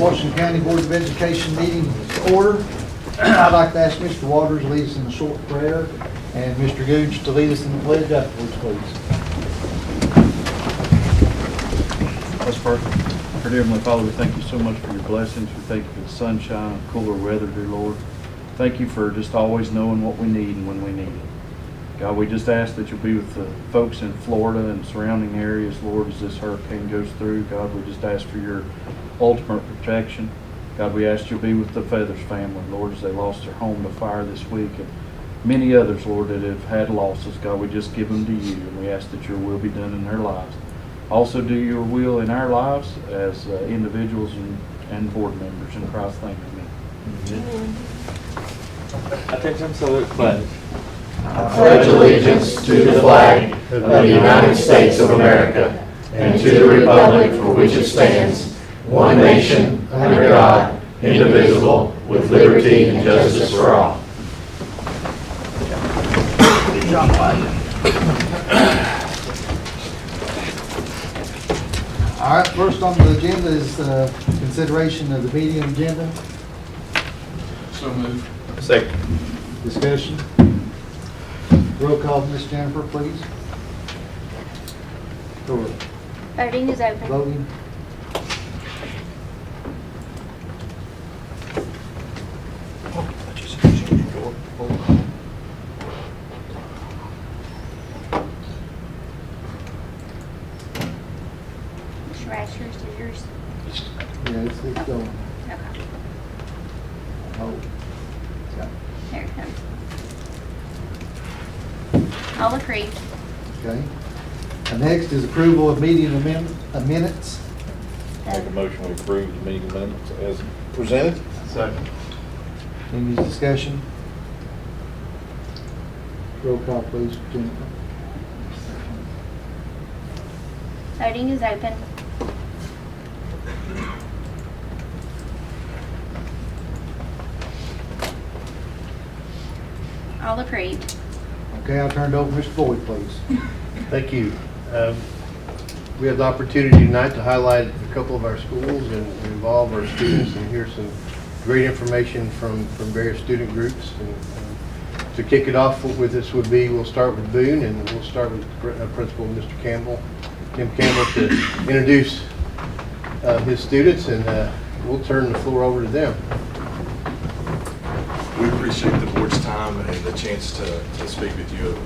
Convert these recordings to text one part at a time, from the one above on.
Washington County Board of Education meeting to order. I'd like to ask Mr. Waters to lead us in a short prayer and Mr. Gooch to lead us in the pledge afterwards, please. Let's pray. Dear Heavenly Father, we thank you so much for your blessings. We thank you for the sunshine, cooler weather, dear Lord. Thank you for just always knowing what we need and when we need it. God, we just ask that you'll be with the folks in Florida and surrounding areas, Lord, as this hurricane goes through. God, we just ask for your ultimate protection. God, we ask you'll be with the Feathers family, Lord, as they lost their home to fire this week, and many others, Lord, that have had losses. God, we just give them to you, and we ask that your will be done in their lives. Also do your will in our lives as individuals and board members. In Christ's name, amen. Attention, salute, pledge. I pledge allegiance to the flag of the United States of America and to the republic for which it stands, one nation, under God, indivisible, with liberty and justice for all. Good job, all right, first on the agenda is consideration of the meeting agenda. So moved. Second. Discussion. Roll call, Ms. Jennifer, please. Or Voting is open. voting. Mr. Rasher's is yours. Yeah, it's going. Okay. Oh. Yeah. There it comes. All agree. Okay. And next is approval of meeting minutes. Make a motion we approve the meeting minutes as presented. Second. Any discussion? Roll call, please, Jennifer. Voting is open. All approved. Okay, I'll turn it over to Mr. Boyd, please. Thank you. We have the opportunity tonight to highlight a couple of our schools and involve our students and hear some great information from various student groups. And to kick it off with this would be, we'll start with Boone, and we'll start with Principal Mr. Campbell, Tim Campbell, to introduce his students, and we'll turn the floor over to them. We appreciate the board's time and the chance to speak with you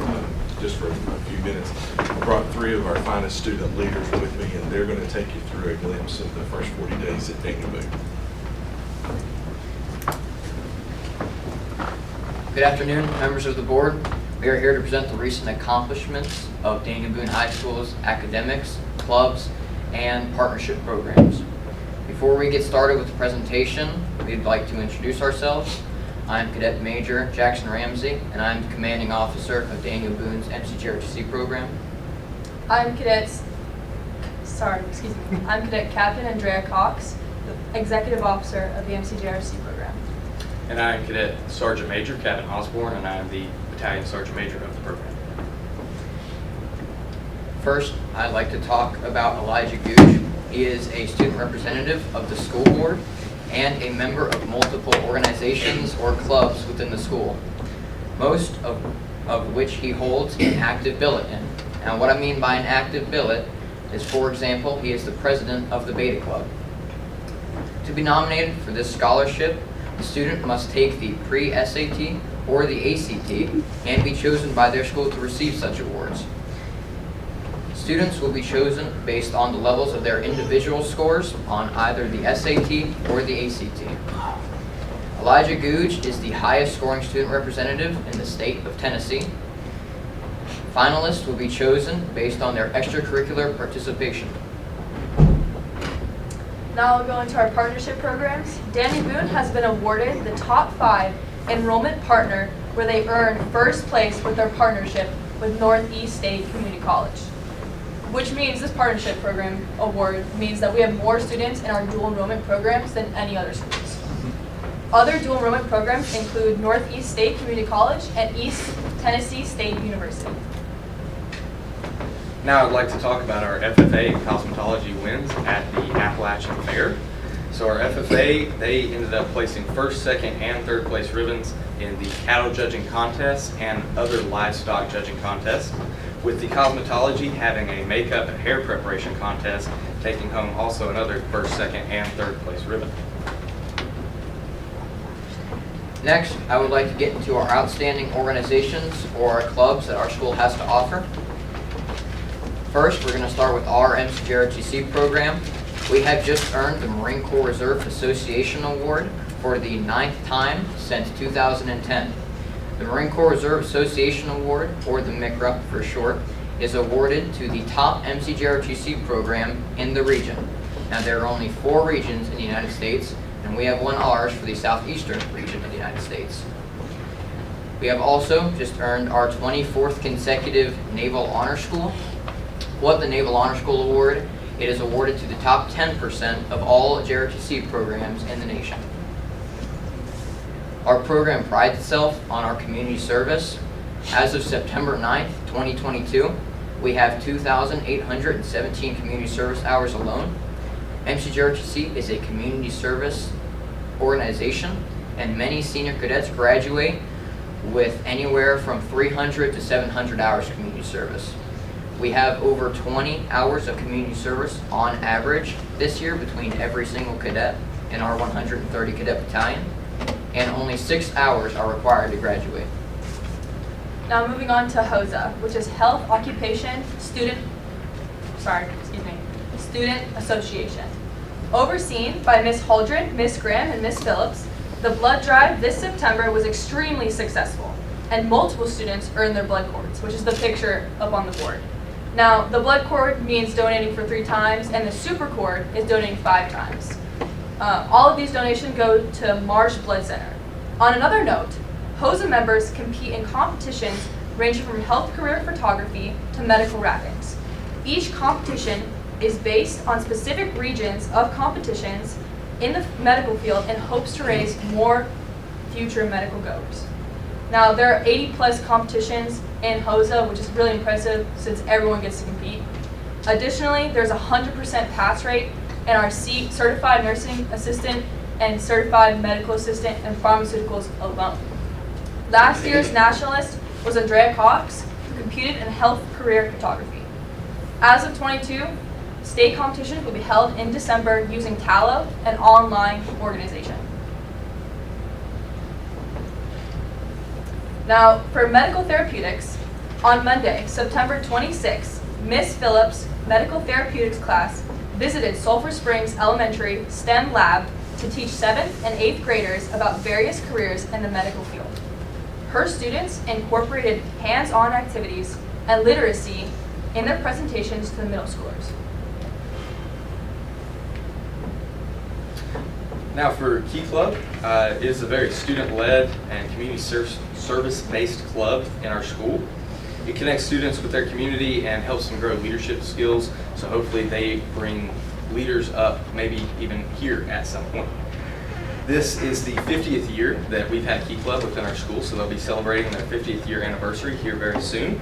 just for a few minutes. I brought three of our finest student leaders with me, and they're going to take you through a glimpse of the first 40 days at Daniel Boone. Good afternoon, members of the board. We are here to present the recent accomplishments of Daniel Boone High School's academics, clubs, and partnership programs. Before we get started with the presentation, we'd like to introduce ourselves. I'm Cadet Major Jackson Ramsey, and I'm the Commanding Officer of Daniel Boone's MCGRTC program. I'm Cadet Captain Andrea Cox, the Executive Officer of the MCGRTC program. And I'm Cadet Sergeant Major Kevin Osborne, and I'm the Battalion Sergeant Major of the program. First, I'd like to talk about Elijah Gooch. He is a student representative of the school board and a member of multiple organizations or clubs within the school, most of which he holds an active billet in. Now, what I mean by an active billet is, for example, he is the president of the Beta Club. To be nominated for this scholarship, the student must take the pre-SAT or the ACT and be chosen by their school to receive such awards. Students will be chosen based on the levels of their individual scores on either the SAT or the ACT. Elijah Gooch is the highest scoring student representative in the state of Tennessee. Finalists will be chosen based on their extracurricular participation. Now we'll go into our partnership programs. Daniel Boone has been awarded the top 5 enrollment partner, where they earn first place with their partnership with Northeast State Community College. Which means this partnership program award means that we have more students in our dual enrollment programs than any other schools. Other dual enrollment programs include Northeast State Community College and East Tennessee State University. Now I'd like to talk about our FFA cosmetology wins at the Appalachian Fair. So our FFA, they ended up placing first, second, and third place ribbons in the cattle judging contest and other livestock judging contests, with the cosmetology having a makeup and hair preparation contest, taking home also another first, second, and third place ribbon. Next, I would like to get into our outstanding organizations or our clubs that our school has to offer. First, we're going to start with our MCJROTC program. We have just earned the Marine Corps Reserve Association Award for the 9th time since 2010. The Marine Corps Reserve Association Award, or the MCRA for short, is awarded to the top MCJROTC program in the region. Now, there are only 4 regions in the United States, and we have one ours for the southeastern region of the United States. We have also just earned our 24th consecutive Naval Honor School. What the Naval Honor School Award, it is awarded to the top 10% of all JROTC programs in the nation. Our program prides itself on our community service. As of September 9th, 2022, we have 2,817 community service hours alone. MCJROTC is a community service organization, and many senior cadets graduate with anywhere from 300 to 700 hours of community service. We have over 20 hours of community service on average this year between every single cadet in our 130 cadet battalion, and only 6 hours are required to graduate. Now moving on to HOSA, which is Health Occupation Student Association. Overseen by Ms. Holdren, Ms. Graham, and Ms. Phillips, the blood drive this September was extremely successful, and multiple students earned their blood cords, which is the picture up on the board. Now, the blood cord means donating for 3 times, and the super cord is donating 5 times. All of these donations go to Marsh Blood Center. On another note, HOSA members compete in competitions ranging from health career photography to medical wrappings. Each competition is based on specific regions of competitions in the medical field and hopes to raise more future medical goers. Now, there are 80+ competitions in HOSA, which is really impressive since everyone gets to compete. Additionally, there's a 100% pass rate in our certified nursing assistant and certified medical assistant and pharmaceuticals alone. Last year's nationalist was Andrea Cox, who competed in health career photography. As of 22, state competitions will be held in December using Tallo, an online organization. Now, for medical therapeutics, on Monday, September 26th, Ms. Phillips' medical therapeutics class visited Sulphur Springs Elementary STEM lab to teach 7th and 8th graders about various careers in the medical field. Her students incorporated hands-on activities and literacy in their presentations to the middle schoolers. Now for Key Club, it is a very student-led and community service-based club in our school. It connects students with their community and helps them grow leadership skills, so hopefully they bring leaders up, maybe even here at some point. This is the 50th year that we've had Key Club within our school, so they'll be celebrating their 50th year anniversary here very soon.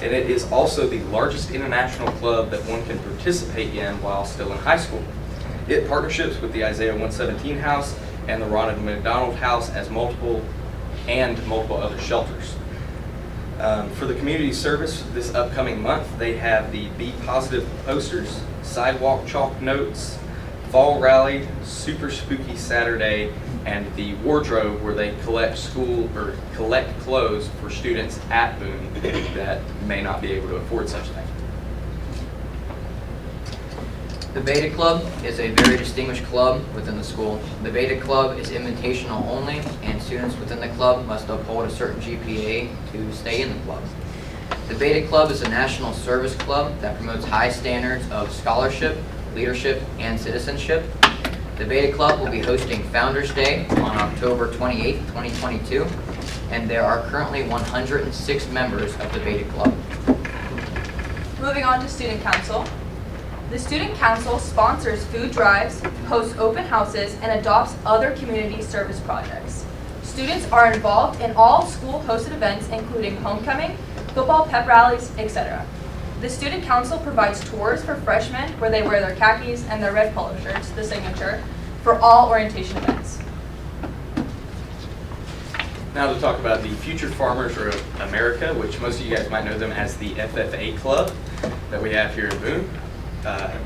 And it is also the largest international club that one can participate in while still in high school. It partnerships with the Isaiah 117 House and the Ronald McDonald House as multiple other shelters. For the community service this upcoming month, they have the Be Positive posters, sidewalk chalk notes, fall rally, super spooky Saturday, and the wardrobe where they collect clothes for students at Boone that may not be able to afford such things. The Beta Club is a very distinguished club within the school. The Beta Club is invitational only, and students within the club must uphold a certain GPA to stay in the club. The Beta Club is a national service club that promotes high standards of scholarship, leadership, and citizenship. The Beta Club will be hosting Founders Day on October 28th, 2022, and there are currently 106 members of the Beta Club. Moving on to Student Council. The Student Council sponsors food drives, hosts open houses, and adopts other community service projects. Students are involved in all school-hosted events, including homecoming, football pep rallies, etc. The Student Council provides tours for freshmen where they wear their khakis and their red polo shirts, the signature, for all orientation events. Now to talk about the Future Farmers of America, which most of you guys might know them as the FFA Club that we have here in Boone.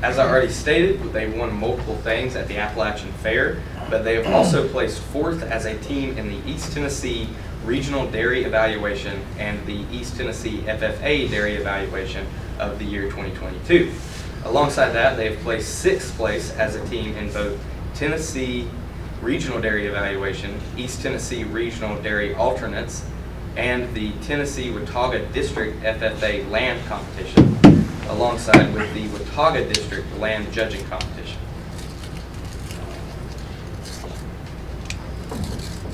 As I already stated, they won multiple things at the Appalachian Fair, but they have also placed 4th as a team in the East Tennessee Regional Dairy Evaluation and the East Tennessee FFA Dairy Evaluation of the year 2022. Alongside that, they have placed 6th place as a team in both Tennessee Regional Dairy Evaluation, East Tennessee Regional Dairy Alternates, and the Tennessee Watauga District FFA Land Competition, alongside with the Watauga District Land Judging Competition.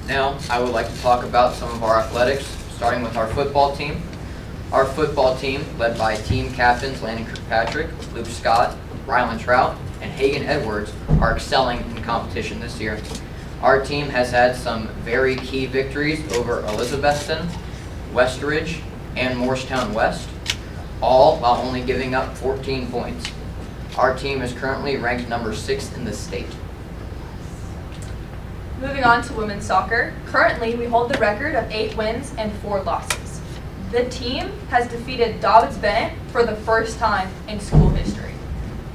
Now, I would like to talk about some of our athletics, starting with our football team. Our football team, led by team captains Landon Kirkpatrick, Luke Scott, Rylan Trout, and Hagan Edwards, are excelling in competition this year. Our team has had some very key victories over Elizabethton, Westridge, and Morristown West, all while only giving up 14 points. Our team is currently ranked number 6 in the state. Moving on to women's soccer, currently we hold the record of 8 wins and 4 losses. The team has defeated Dobbins Bennett for the first time in school history,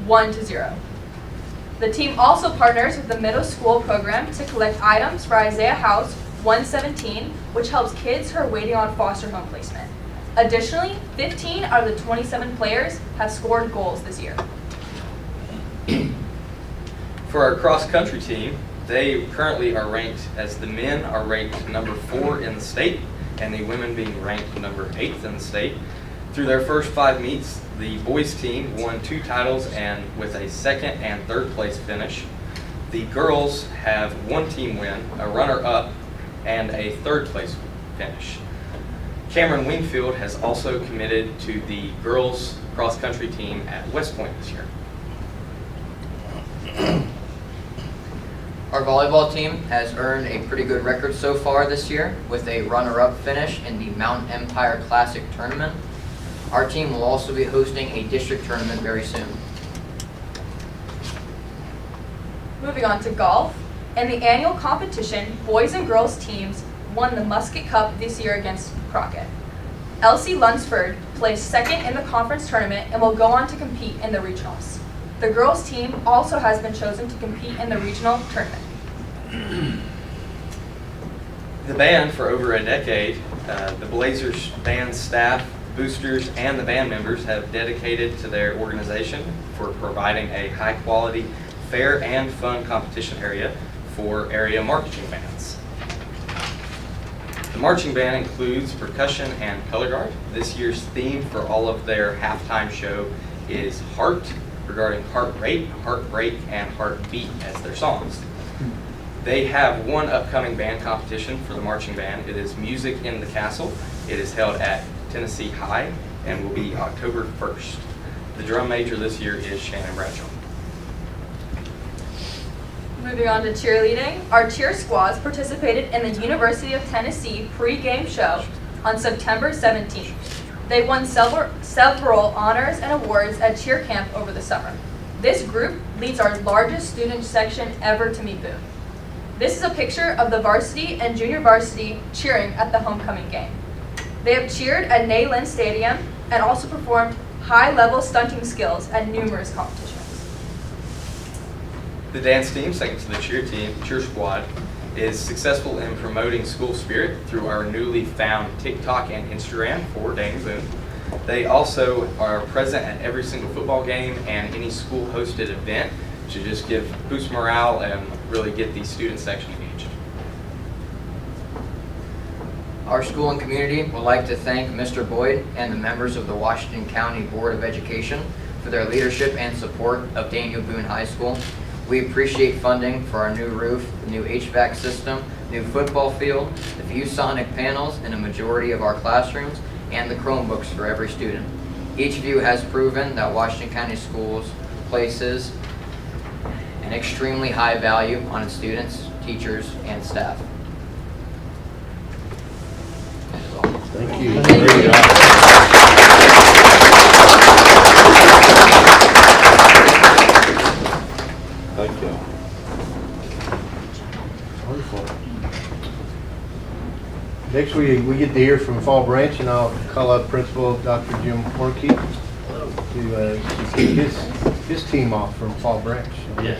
1-0. The team also partners with the middle school program to collect items for Isaiah House 117, which helps kids who are waiting on foster home placement. Additionally, 15 out of the 27 players have scored goals this year. For our cross-country team, they currently are ranked, as the men are ranked number 4 in the state, and the women being ranked number 8th in the state. Through their first 5 meets, the boys team won 2 titles and with a 2nd and 3rd place finish. The girls have 1 team win, a runner-up, and a 3rd place finish. Cameron Wingfield has also committed to the girls cross-country team at West Point this year. Our volleyball team has earned a pretty good record so far this year with a runner-up finish in the Mountain Empire Classic Tournament. Our team will also be hosting a district tournament very soon. Moving on to golf. In the annual competition, boys and girls teams won the Musket Cup this year against Crockett. Elsie Lunsford placed 2nd in the conference tournament and will go on to compete in the regionals. The girls team also has been chosen to compete in the regional tournament. The band, for over a decade, the Blazers band staff, boosters, and the band members have dedicated to their organization for providing a high-quality, fair, and fun competition area for area marching bands. The marching band includes percussion and color guard. This year's theme for all of their halftime show is Heart, regarding heart rate, heartbreak, and heartbeat as their songs. They have one upcoming band competition for the marching band. It is Music in the Castle. It is held at Tennessee High and will be October 1st. The drum major this year is Shannon Bradshaw. Moving on to cheerleading, our cheer squads participated in the University of Tennessee pre-game show on September 17th. They won several honors and awards at cheer camp over the summer. This group leads our largest student section ever to meet Boone. This is a picture of the varsity and junior varsity cheering at the homecoming game. They have cheered at Neyland Stadium and also performed high-level stunting skills at numerous competitions. The dance team, second to the cheer squad, is successful in promoting school spirit through our newly found TikTok and Instagram for Danny Boone. They also are present at every single football game and any school-hosted event to just boost morale and really get the student section engaged. Our school and community would like to thank Mr. Boyd and the members of the Washington County Board of Education for their leadership and support of Daniel Boone High School. We appreciate funding for our new roof, the new HVAC system, new football field, the ViewSonic panels in a majority of our classrooms, and the Chromebooks for every student. Each of you has proven that Washington County Schools places an extremely high value on its students, teachers, and staff. That is all. Thank you. Thank you. Next, we get to hear from Fall Branch, and I'll call up Principal Dr. Jim Horkey to kick his team off from Fall Branch. Yeah.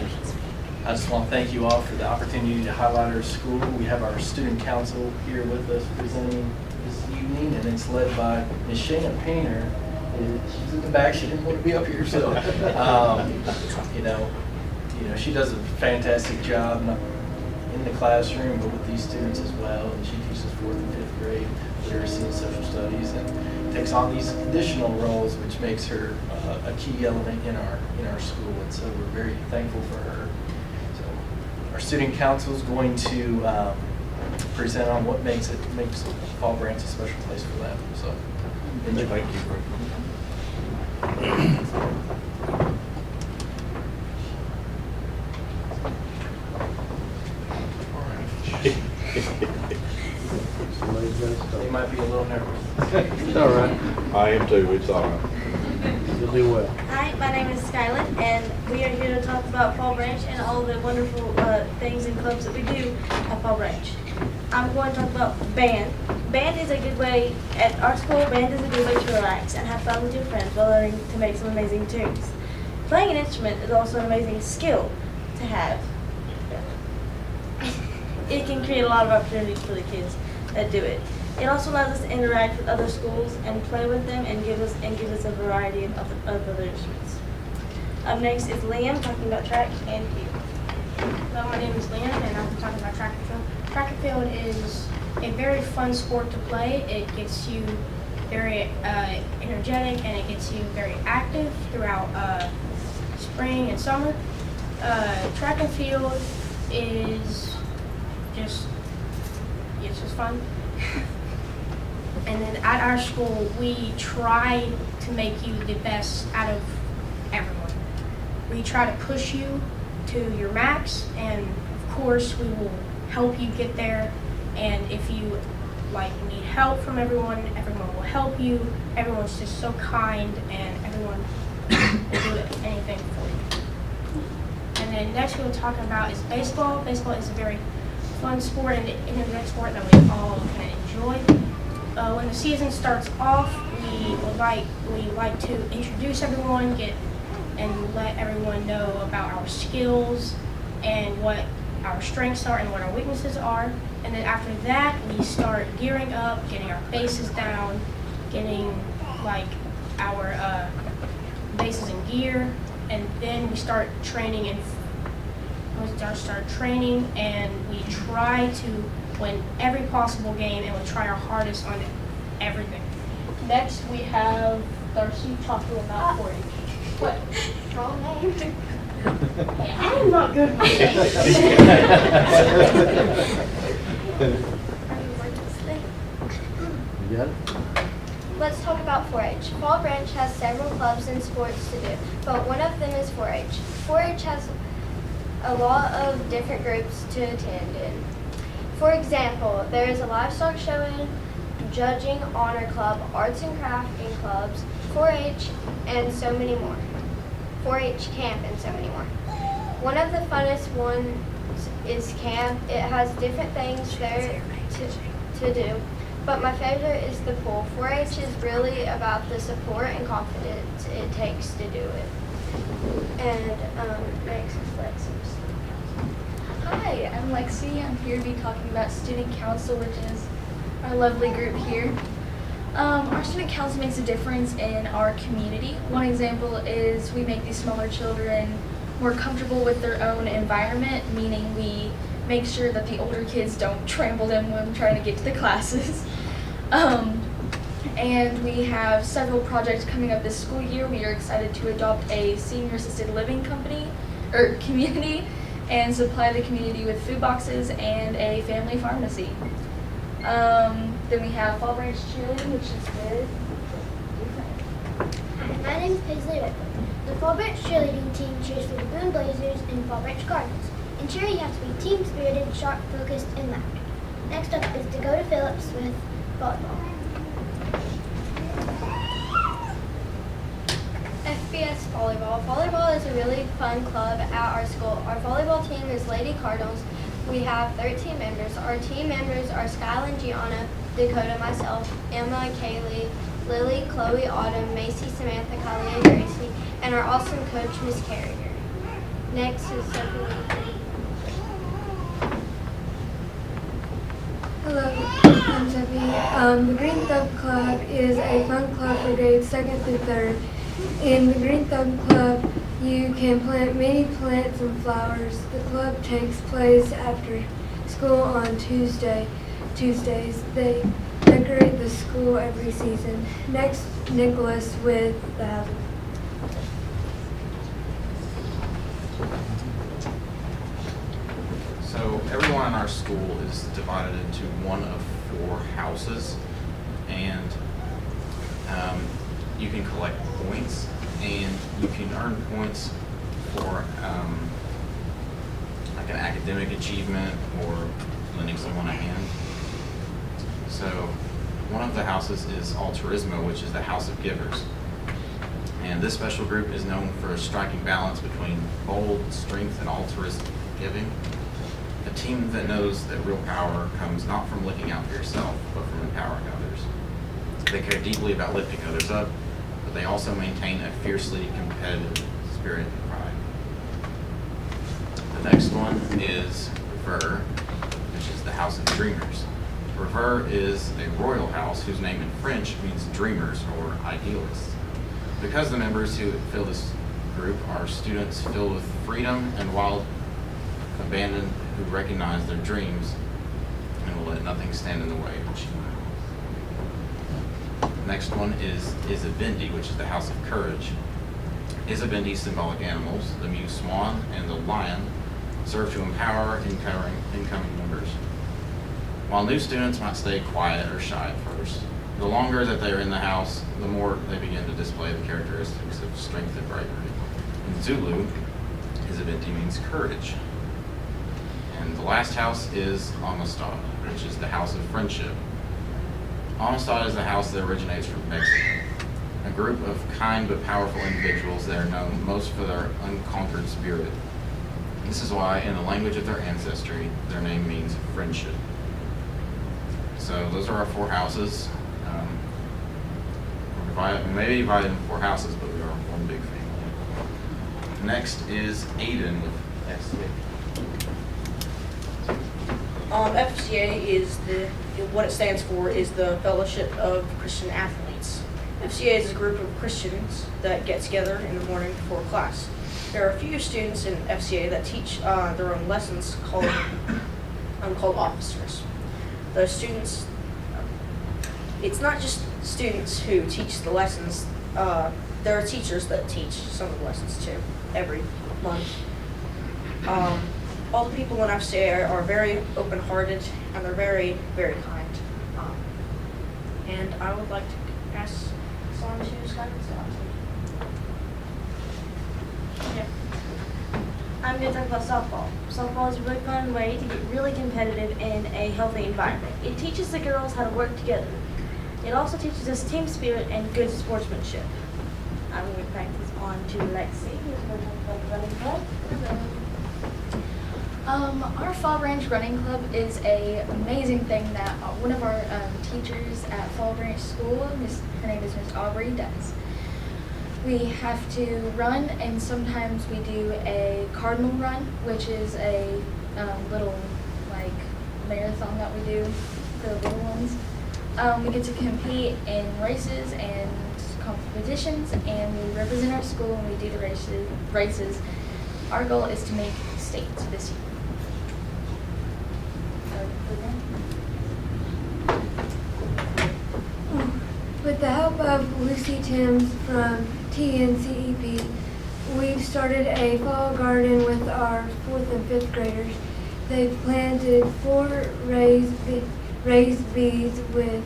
I just want to thank you all for the opportunity to highlight our school. We have our student council here with us presenting this evening, and it's led by Ms. Shayna Painter. She's in the back. She didn't want to be up here, so you know, she does a fantastic job, not in the classroom, but with these students as well. And she teaches 4th and 5th grade literacy and social studies, and takes on these additional roles, which makes her a key element in our school. And so we're very thankful for her. So our student council is going to present on what makes Fall Branch a special place for them. So Thank you. they might be a little nervous. It's all right. I am too, it's all right. You'll do well. Hi, my name is Skylar, and we are here to talk about Fall Branch and all the wonderful things and clubs that we do at Fall Branch. I'm going to talk about band. Band is a good way, at our school, band is a good way to relax and have fun with your friends while learning to make some amazing tunes. Playing an instrument is also an amazing skill to have. It can create a lot of opportunities for the kids that do it. It also allows us to interact with other schools and play with them and give us a variety of other instruments. Up next is Liam talking about track and field. Hello, my name is Liam, and I'm talking about track and field. Track and field is a very fun sport to play. It gets you very energetic, and it gets you very active throughout spring and summer. Track and field is it's just fun. And then at our school, we try to make you the best out of everyone. We try to push you to your max, and of course we will help you get there. And if you need help from everyone will help you. Everyone's just so kind, and everyone will do anything for you. And then next we'll talk about is baseball. Baseball is a very fun sport and internet sport that we all can enjoy. When the season starts off, we like to introduce everyone, and let everyone know about our skills and what our strengths are and what our weaknesses are. And then after that, we start gearing up, getting our bases down, getting our bases in gear, and then we start training and we try to win every possible game, and we try our hardest on everything. Next, we have Darcy talking about 4-H. What? Wrong name. I'm not good with You got it? Let's talk about 4-H. Fall Branch has several clubs and sports to do, but one of them is 4-H. 4-H has a lot of different groups to attend in. For example, there is a livestock showing, judging, honor club, arts and crafting clubs, 4-H, and so many more. 4-H camp and so many more. One of the funnest ones is camp. It has different things there to do, but my favorite is the pool. 4-H is really about the support and confidence it takes to do it. And next is Lexi. Hi, I'm Lexi. I'm here to be talking about student council, which is our lovely group here. Our student council makes a difference in our community. One example is we make these smaller children more comfortable with their own environment, meaning we make sure that the older kids don't trample them when trying to get to the classes. And we have several projects coming up this school year. We are excited to adopt a senior assisted living community and supply the community with food boxes and a family pharmacy. Then we have Fall Branch cheerleading, which is good. My name is Paisley Whitman. The Fall Branch cheerleading team cheers for the Boone Blazers and Fall Branch Cardinals. In cheer, you have to be team-spirited, sharp, focused, and loud. Next up is Dakota Phillips with volleyball. FBS Volleyball. Volleyball is a really fun club at our school. Our volleyball team is Lady Cardinals. We have 13 members. Our team members are Skylar, Gianna, Dakota, myself, Emma, Kaylee, Lily, Chloe, Autumn, Macy, Samantha, Kylie, and Gracie, and our awesome coach, Miss Carrier. Next is Sophie. Hello, I'm Sophie. The Green Thumb Club is a fun club for grades 2nd through 3rd. In the Green Thumb Club, you can plant many plants and flowers. The club takes place after school on Tuesdays. They decorate the school every season. Next, Nicholas with the housing. So everyone in our school is divided into one of 4 houses, and you can collect points, and you can earn points for like an academic achievement or lending someone a hand. So one of the houses is Altruismo, which is the House of Givers. And this special group is known for a striking balance between bold strength and altruistic giving. A team that knows that real power comes not from looking out for yourself, but from empowering others. They care deeply about lifting others up, but they also maintain a fiercely competitive spirit and pride. The next one is Rever, which is the House of Dreamers. Rever is a royal house whose name in French means dreamers or idealists. Because the members who fill this group are students filled with freedom and wild abandon who recognize their dreams and will let nothing stand in the way of achievement. Next one is Isabendi, which is the House of Courage. Isabendi's symbolic animals, the mute swan and the lion, serve to empower incoming members. While new students might stay quiet or shy at first, the longer that they are in the house, the more they begin to display the characteristics of strength and bravery. In Zulu, Isabendi means courage. And the last house is Amistad, which is the House of Friendship. Amistad is the house that originates from Mexico, a group of kind but powerful individuals that are known most for their unconquered spirit. This is why, in the language of their ancestry, their name means friendship. So those are our 4 houses. We may be divided into 4 houses, but we are one big family. Next is Aiden with FCA. FCA is what it stands for is the Fellowship of Christian Athletes. FCA is a group of Christians that get together in the morning before class. There are a few students in FCA that teach their own lessons called officers. Those students, it's not just students who teach the lessons, there are teachers that teach some of the lessons too, every month. All the people in FCA are very open-hearted and they're very, very kind. And I would like to ask someone to just kind of say Yeah. I'm going to talk about softball. Softball is a really fun way to get really competitive in a healthy environment. It teaches the girls how to work together. It also teaches us team spirit and good sportsmanship. I'm going to practice on to Lexi, who's going to talk about the running club. Our Fall Branch Running Club is an amazing thing that one of our teachers at Fall Branch School, her name is Miss Aubrey, does. We have to run, and sometimes we do a cardinal run, which is a little like marathon that we do for the little ones. We get to compete in races and competitions, and we represent our school and we do the races. Our goal is to make states this year. With the help of Lucy Timms from TNCEP, we've started a fall garden with our 4th and 5th graders. They've planted 4 raised beds with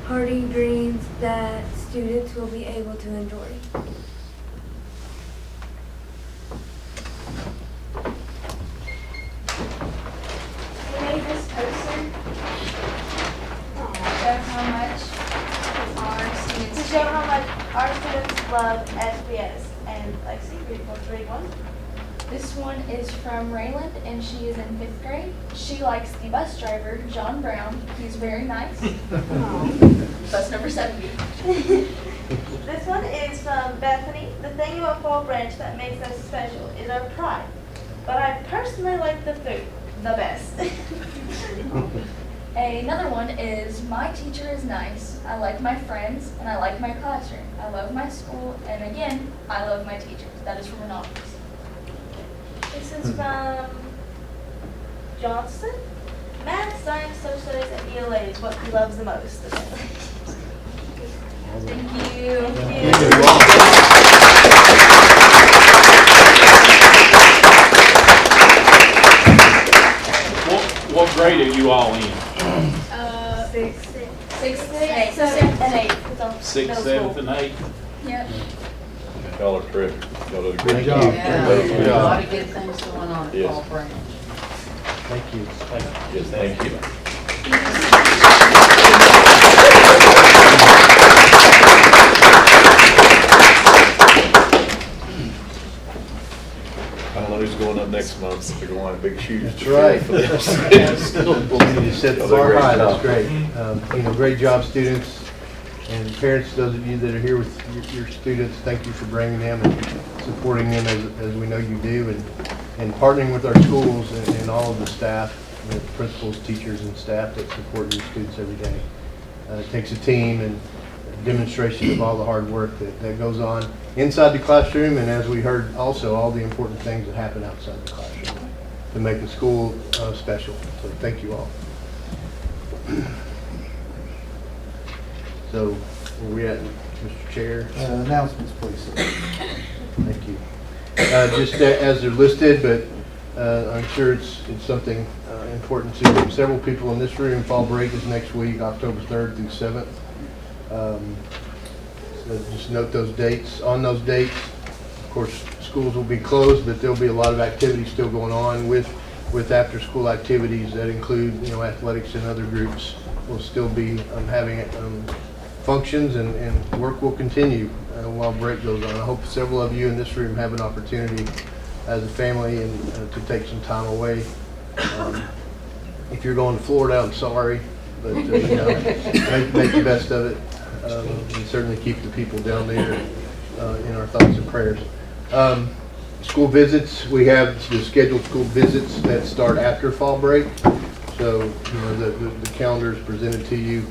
hardy greens that students will be able to enjoy. We made this poster to show how much our students love SBS. And Lexi, read one. This one is from Rayland, and she is in 5th grade. She likes the bus driver, John Brown. He's very nice. Bus number 70. This one is from Bethany. The thing about Fall Branch that makes us special is our pride. But I personally like the food the best. Another one is, my teacher is nice. I like my friends, and I like my classroom. I love my school, and again, I love my teachers. That is from Anonymous. This is from Johnson. Math, science, social studies, and ELA is what he loves the most. Thank you. What grade are you all in? Sixth, and eighth. Sixth, seventh, and eighth? Yep. Y'all are terrific. Y'all did a Thank great you. job. Yeah. Good Good job. job. A lot of good things going on at Yes. Fall Branch. Thank you. Yes, thank you. I don't know who's going up next month, but they're going to have big shoes. That's to fill right. for this. You set the bar high, that's great. Great job, students and parents, those of you that are here with your students, thank you for bringing them and supporting them as we know you do, and partnering with our schools and all of the staff, the principals, teachers, and staff that support your students every day. It takes a team and a demonstration of all the hard work that goes on inside the classroom, and as we heard also, all the important things that happen outside the classroom to make the school special. So thank you all. So where we at, Mr. Chair? Announcements, please. Thank you. Just as they're listed, but I'm sure it's something important to several people in this room. Fall break is next week, October 3rd through 7th. So just note those dates. On those dates, of course, schools will be closed, but there'll be a lot of activities still going on with after-school activities that include, athletics and other groups. We'll still be having functions, and work will continue while break goes on. I hope several of you in this room have an opportunity as a family and to take some time away. If you're going to Florida, I'm sorry, but make the best of it, and certainly keep the people down there in our thoughts and prayers. School visits, we have the scheduled school visits that start after fall break. So the calendar is presented to you,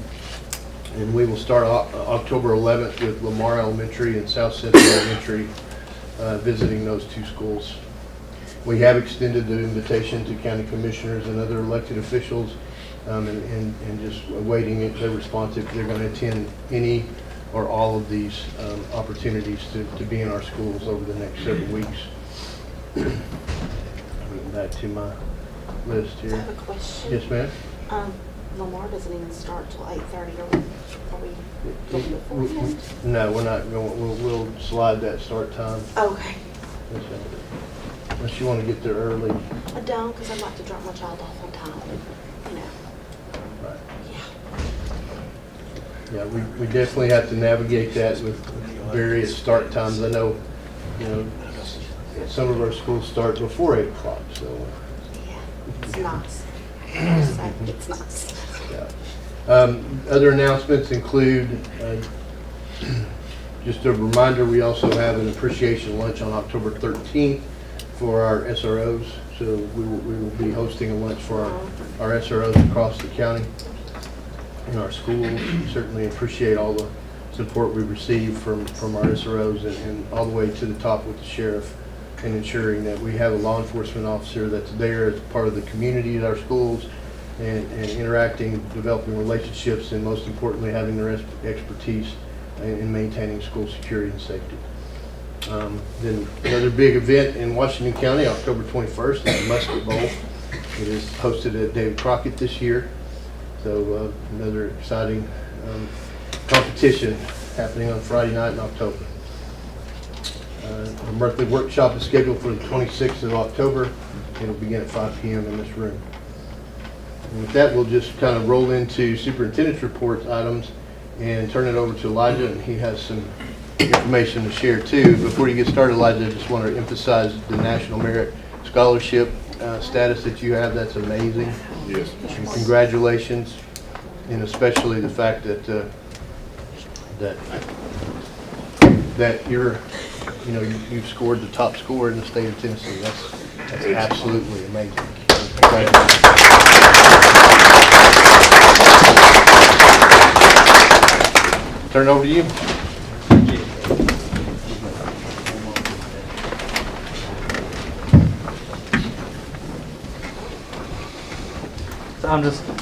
and we will start October 11th with Lamar Elementary and South Central Elementary, visiting those two schools. We have extended the invitation to county commissioners and other elected officials, and just awaiting their response if they're going to attend any or all of these opportunities to be in our schools over the next several weeks. Moving back to my list here. I have a question. Yes, ma'am. Lamar doesn't even start till 8:30. Are we looking beforehand? No, we're not going. We'll slide that start time. Okay. Yes, ma'am. Unless you want to get there early. I don't, because I'd like to drop my child off on time. Right. Yeah, we definitely have to navigate that with various start times. I know, some of our schools start before 8 o'clock, so. Yeah, it's nice. It's nice. Yeah. Other announcements include, just a reminder, we also have an appreciation lunch on October 13th for our SROs. So we will be hosting a lunch for our SROs across the county in our schools. We certainly appreciate all the support we receive from our SROs and all the way to the top with the sheriff, and ensuring that we have a law enforcement officer that's there as part of the community at our schools and interacting, developing relationships, and most importantly, having their expertise in maintaining school security and safety. Then another big event in Washington County, October 21st, is the Musket Bowl. It is hosted at David Crockett this year. So another exciting competition happening on Friday night in October. Our monthly workshop is scheduled for the 26th of October. It'll begin at 5 p.m. in this room. And with that, we'll just kind of roll into superintendent's report items and turn it over to Elijah, and he has some information to share too. Before you get started, Elijah, I just want to emphasize the National Merit Scholarship status that you have. That's amazing. Yes. And congratulations, and especially the fact that that you've scored the top score in the state of Tennessee. That's absolutely amazing. Congratulations. Turn it over to you.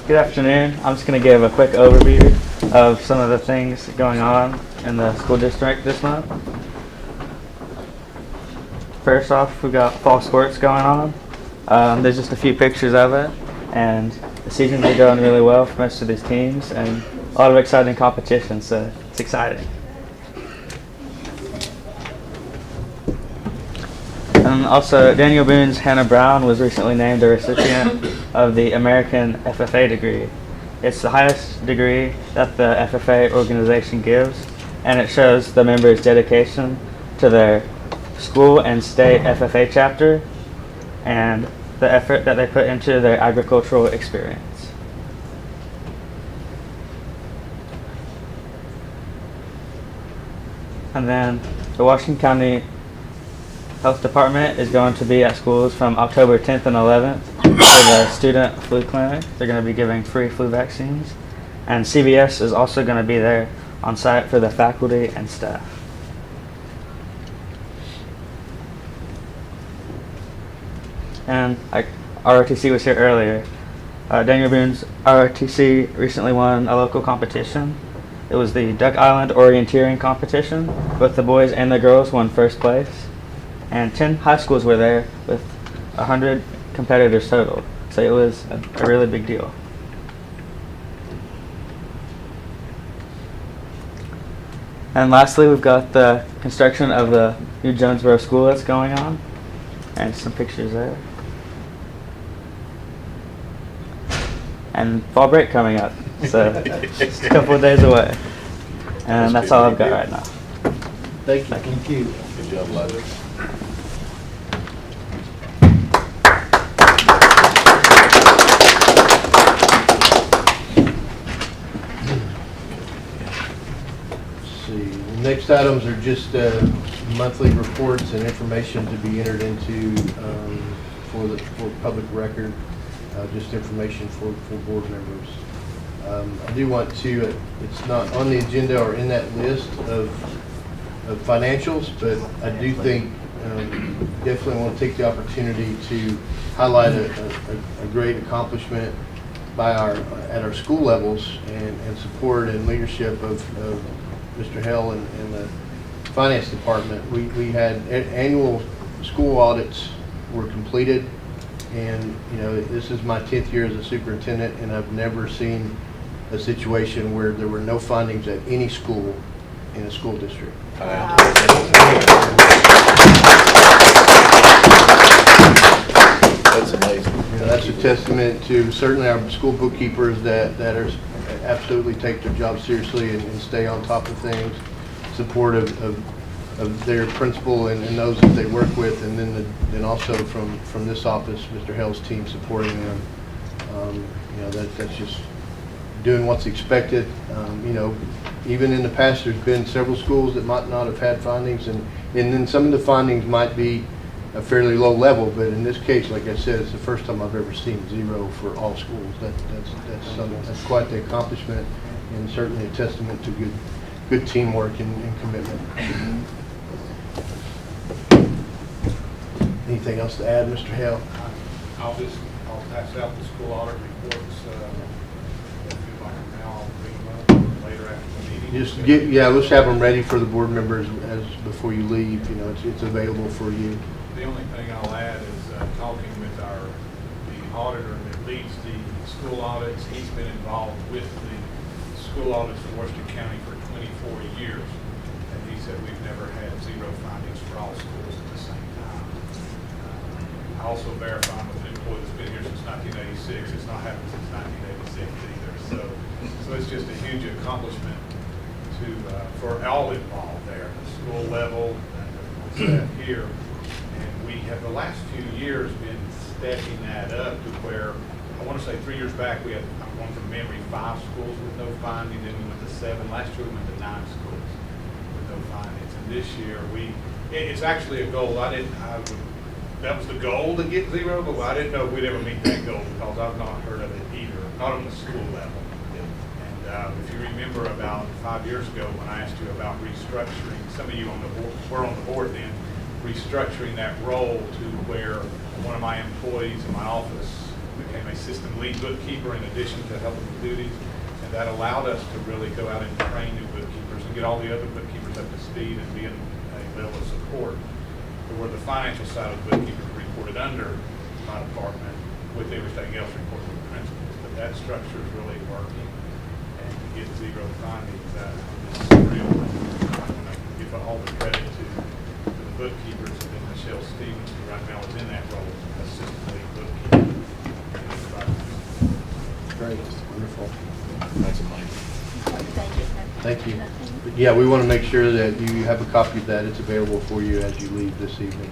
Good afternoon. I'm just going to give a quick overview of some of the things going on in the school district this month. First off, we've got fall sports going on. There's just a few pictures of it, and the seasons are going really well for most of these teams, and a lot of exciting competition, so it's exciting. And also, Daniel Boone's Hannah Brown was recently named a recipient of the American FFA degree. It's the highest degree that the FFA organization gives, and it shows the members' dedication to their school and state FFA chapter and the effort that they put into their agricultural experience. And then the Washington County Health Department is going to be at schools from October 10th and 11th for the student flu clinic. They're going to be giving free flu vaccines. And CVS is also going to be there on site for the faculty and staff. And ROTC was here earlier. Daniel Boone's ROTC recently won a local competition. It was the Duck Island Orienteering competition. Both the boys and the girls won first place. And 10 high schools were there with 100 competitors total. So it was a really big deal. And lastly, we've got the construction of the new Jonesboro school that's going on. And some pictures there. And fall break coming up. So just a couple of days away. And that's all I've got right now. Thank you. Thank you. Good job, Elijah. Next items are just monthly reports and information to be entered into for public record, just information for board members. I do want to, it's not on the agenda or in that list of financials, but I do think definitely want to take the opportunity to highlight a great accomplishment by at our school levels and support and leadership of Mr. Hell and the finance department. We had annual school audits were completed, and this is my 10th year as a superintendent, and I've never seen a situation where there were no findings at any school in a school district. Wow. That's amazing. That's a testament to certainly our school bookkeepers that are absolutely take their job seriously and stay on top of things, support of their principal and those that they work with, and then also from this office, Mr. Hell's team supporting them. That's just doing what's expected. Even in the past, there's been several schools that might not have had findings, and then some of the findings might be a fairly low level, but in this case, like I said, it's the first time I've ever seen 0 for all schools. That's quite the accomplishment, and certainly a testament to good teamwork and commitment. Anything else to add, Mr. Hale? I'll pass out the school audit reports. If you'd like them now, I'll bring them up later after the meeting. Let's have them ready for the board members before you leave. It's available for you. The only thing I'll add is talking with the auditor that leads the school audits. He's been involved with the school audits for Washington County for 24 years, and he said we've never had 0 findings for all schools at the same time. I also verified with an employee that's been here since 1986. It's not happened since 1986 either. So it's just a huge accomplishment for all involved there, the school level and the staff here. And we have the last few years been stepping that up to where, I want to say 3 years back, we had, I'm going from memory, 5 schools with no finding, then we went to 7. Last year we went to 9 schools with no findings. And this year it's actually a goal. That was the goal to get 0, but I didn't know if we'd ever meet that goal because I've not heard of it either, not on the school level. And if you remember about 5 years ago when I asked you about restructuring, some of you on the board, were on the board then, restructuring that role to where one of my employees in my office became a system lead bookkeeper in addition to helping with duties. And that allowed us to really go out and train new bookkeepers and get all the other bookkeepers up to speed and be in a level of support. Where the financial side of the bookkeepers reported under my department with everything else reported to the principals. But that structure is really working. And to get 0 findings, is real. I want to give all the credit to the bookkeepers and then Michelle Stevens, who right now is in that role as assistant lead bookkeeper. Great, wonderful. That's amazing. Thank you. Yeah, we want to make sure that you have a copy of that. It's available for you as you leave this evening.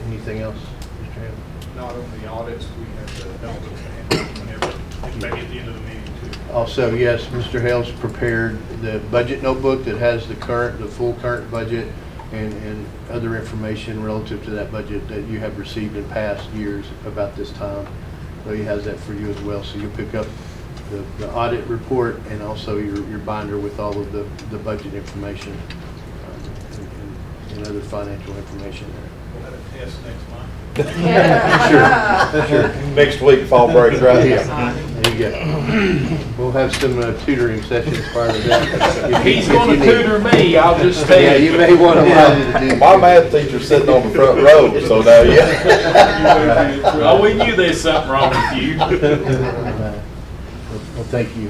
Anything else, Mr. Hammond? Not on the audits, we have the notebooks to hand whenever, maybe at the end of the meeting too. Also, yes, Mr. Hales prepared the budget notebook that has the full current budget and other information relative to that budget that you have received in past years about this time. So he has that for you as well. So you'll pick up the audit report and also your binder with all of the budget information and other financial information there. We'll have a test next month. Sure. Next week, fall break, right? Yeah. There you go. We'll have some tutoring sessions prior to that. He's going to tutor me, I'll just tell you. Yeah, you may want to allow you to do. My math teacher's sitting on the front row, so now, yeah. Oh, we knew there's something wrong with you. Well, thank you.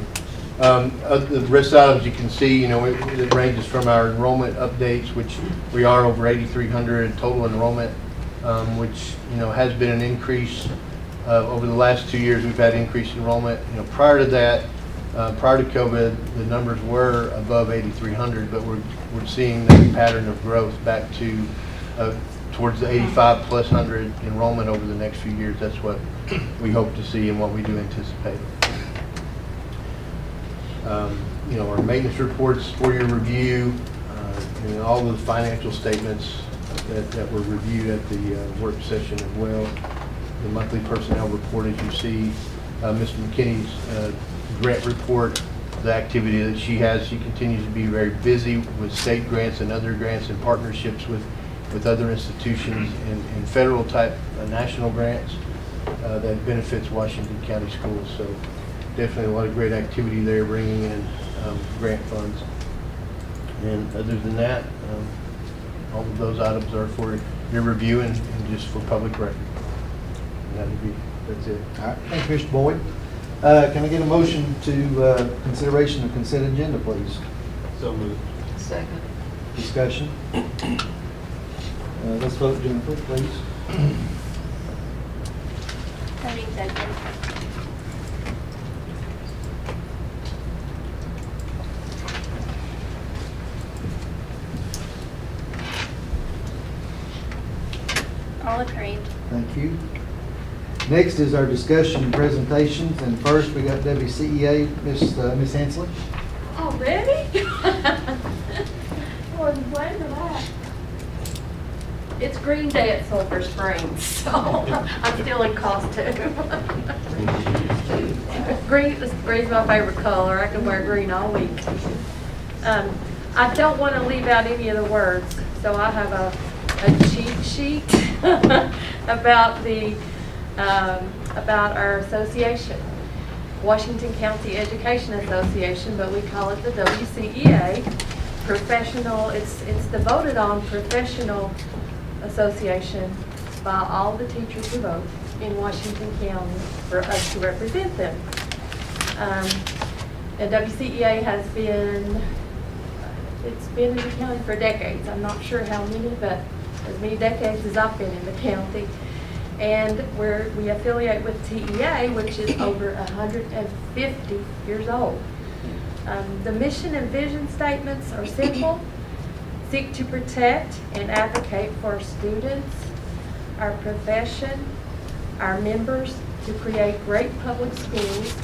The risk items you can see, it ranges from our enrollment updates, which we are over 8,300 total enrollment, which, has been an increase. Over the last 2 years, we've had increased enrollment. Prior to that, prior to COVID, the numbers were above 8,300, but we're seeing that pattern of growth back to towards the 85 plus 100 enrollment over the next few years. That's what we hope to see and what we do anticipate. Our maintenance reports for your review, and all of the financial statements that were reviewed at the work session as well. The monthly personnel report, as you see, Mr. McKinney's grant report, the activity that she has. She continues to be very busy with state grants and other grants and partnerships with other institutions and federal type national grants that benefits Washington County schools. So definitely a lot of great activity there, bringing in grant funds. And other than that, all of those items are for your review and just for public record. And that's it. All right, thank you, Mr. Boyd. Can I get a motion to consideration of consent agenda, please? So moved. Second. Discussion. Let's vote, Jennifer, please. Voting's open. All approved. Thank you. Next is our discussion and presentations, and first we got WCEA, Miss Hensley. Already? I wasn't planning for that. It's Green Day at Sulphur Springs, so I'm still in costume. Green's my favorite color. I can wear green all week. I don't want to leave out any of the words, so I have a cheat sheet about our association, Washington County Education Association, but we call it the WCEA. Professional. It's the voted on professional association by all the teachers who vote in Washington County for us to represent them. And WCEA has been, it's been in the county for decades. I'm not sure how many, but as many decades as I've been in the county. And we affiliate with TEA, which is over 150 years old. The mission and vision statements are simple. Seek to protect and advocate for our students, our profession, our members to create great public schools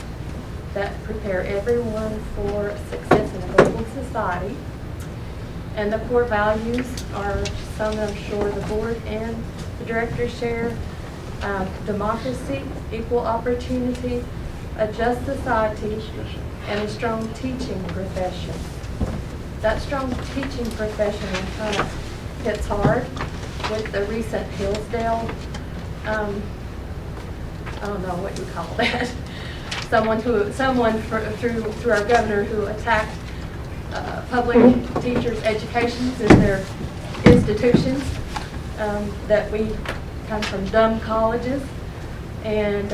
that prepare everyone for success in a global society. And the core values are some I'm sure the board and the directors share. Democracy, equal opportunity, a just society, and a strong teaching profession. That strong teaching profession kind of hits hard with the recent Hillsdale, I don't know what you call that. Someone through our governor who attacked public teachers' educations in their institutions, that we come from dumb colleges and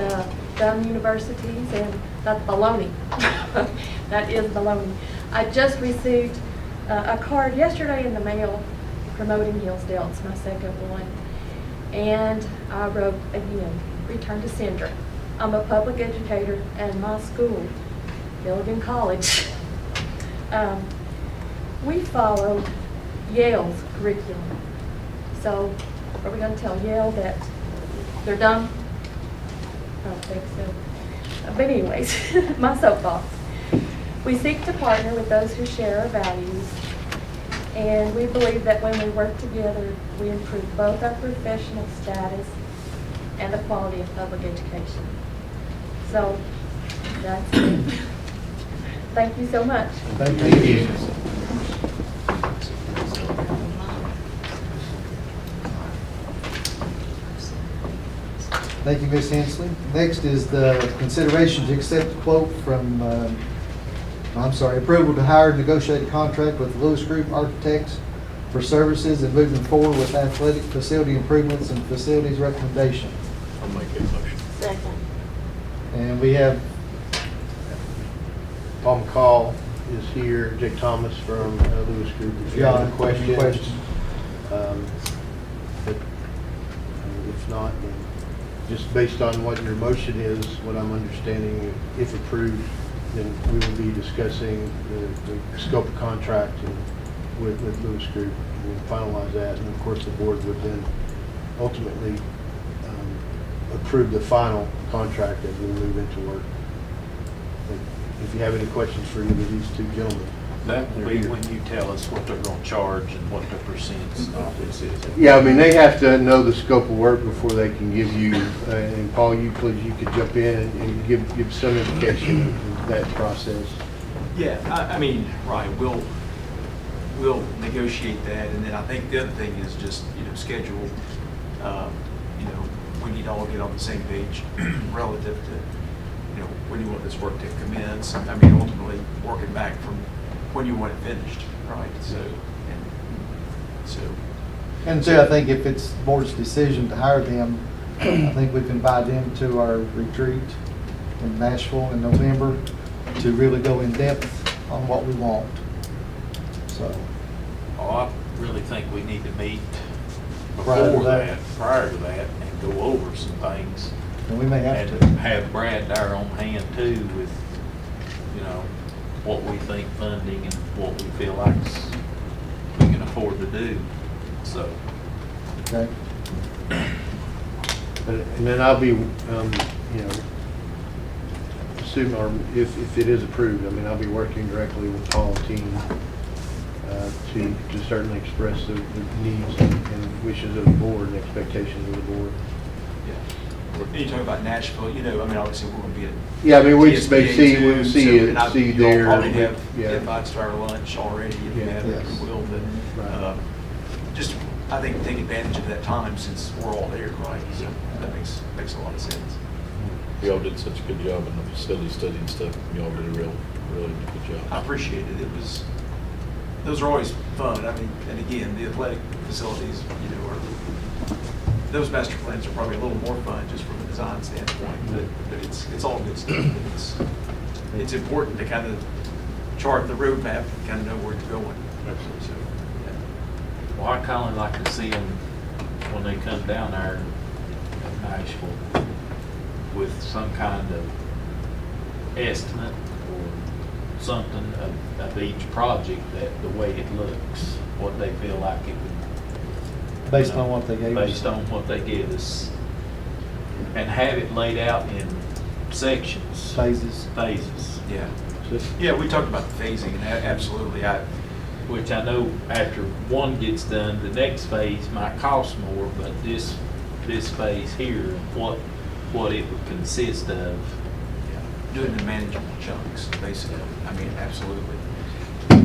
dumb universities, and that's baloney. That is baloney. I just received a card yesterday in the mail promoting Hillsdale. It's my second one. And I wrote again, return to sender. I'm a public educator and my school, Milligan College, we followed Yale's curriculum. So are we going to tell Yale that they're dumb? I don't think so. But anyways, my soapbox. We seek to partner with those who share our values, and we believe that when we work together, we improve both our professional status and the quality of public education. So that's it. Thank you so much. Thank you. Thank you, Ms. Hensley. Next is the consideration to accept a quote from, approval to hire and negotiate a contract with Lewis Group Architects for services and moving forward with athletic facility improvements and facilities recommendation. I'll make that motion. Second. And we have Paul McCall is here, Jake Thomas from Lewis Group. If you have any questions. But if not, then just based on what your motion is, what I'm understanding, if approved, then we will be discussing the scope of contract and with Lewis Group, and we'll finalize that. And of course, the board would then ultimately approve the final contract as we move into work. But if you have any questions for either of these two gentlemen. That will be when you tell us what they're going to charge and what the percents of this is. Yeah, I mean, they have to know the scope of work before they can give you, and Paul, you could jump in and give some indication of that process. Yeah, I mean, right, we'll negotiate that, and then I think the other thing is just, schedule, we need to all get on the same page relative to, when you want this work to commence. I mean, ultimately, working back from when you want it finished, right? And so I think if it's the board's decision to hire them, I think we can invite them to our retreat in Nashville in November to really go in depth on what we want. So. Oh, I really think we need to meet Prior to prior to that, and go over some things. And we may have and to. have Brad there on hand too with, what we think funding and what we feel like we can afford to do, so. Okay. And then I'll be, assume, or if it is approved, I mean, I'll be working directly with Paul and team to certainly express the needs and wishes of the board and expectations of the board. Yeah. You talk about Nashville, obviously we're going to be at. Yeah, I mean, we may TSBA we'll too, see and you you'll there. probably have invites to our lunch already, if you have, Yes. if you will, but, just, I think, take advantage of that time since we're all there, right? So that makes a lot of sense. Y'all did such a good job in the facility study and stuff. Y'all did a really good job. I appreciate it. Those are always fun. I mean, and again, the athletic facilities, those master plans are probably a little more fun just from a design standpoint, but it's all good stuff. It's important to kind of chart the roadmap and kind of know where you're going. So, yeah. Well, I kind of like to see them when they come down there in Nashville with some kind of estimate or something of each project, that the way it looks, what they feel like it would. Based on what they gave us. Based on what they give us. And have it laid out in sections. Phases. Phases. Yeah. Yeah, we talked about the phasing, and absolutely, Which I know after one gets done, the next phase might cost more, but this phase here, what it would consist of. doing the manageable chunks, basically. I mean, absolutely.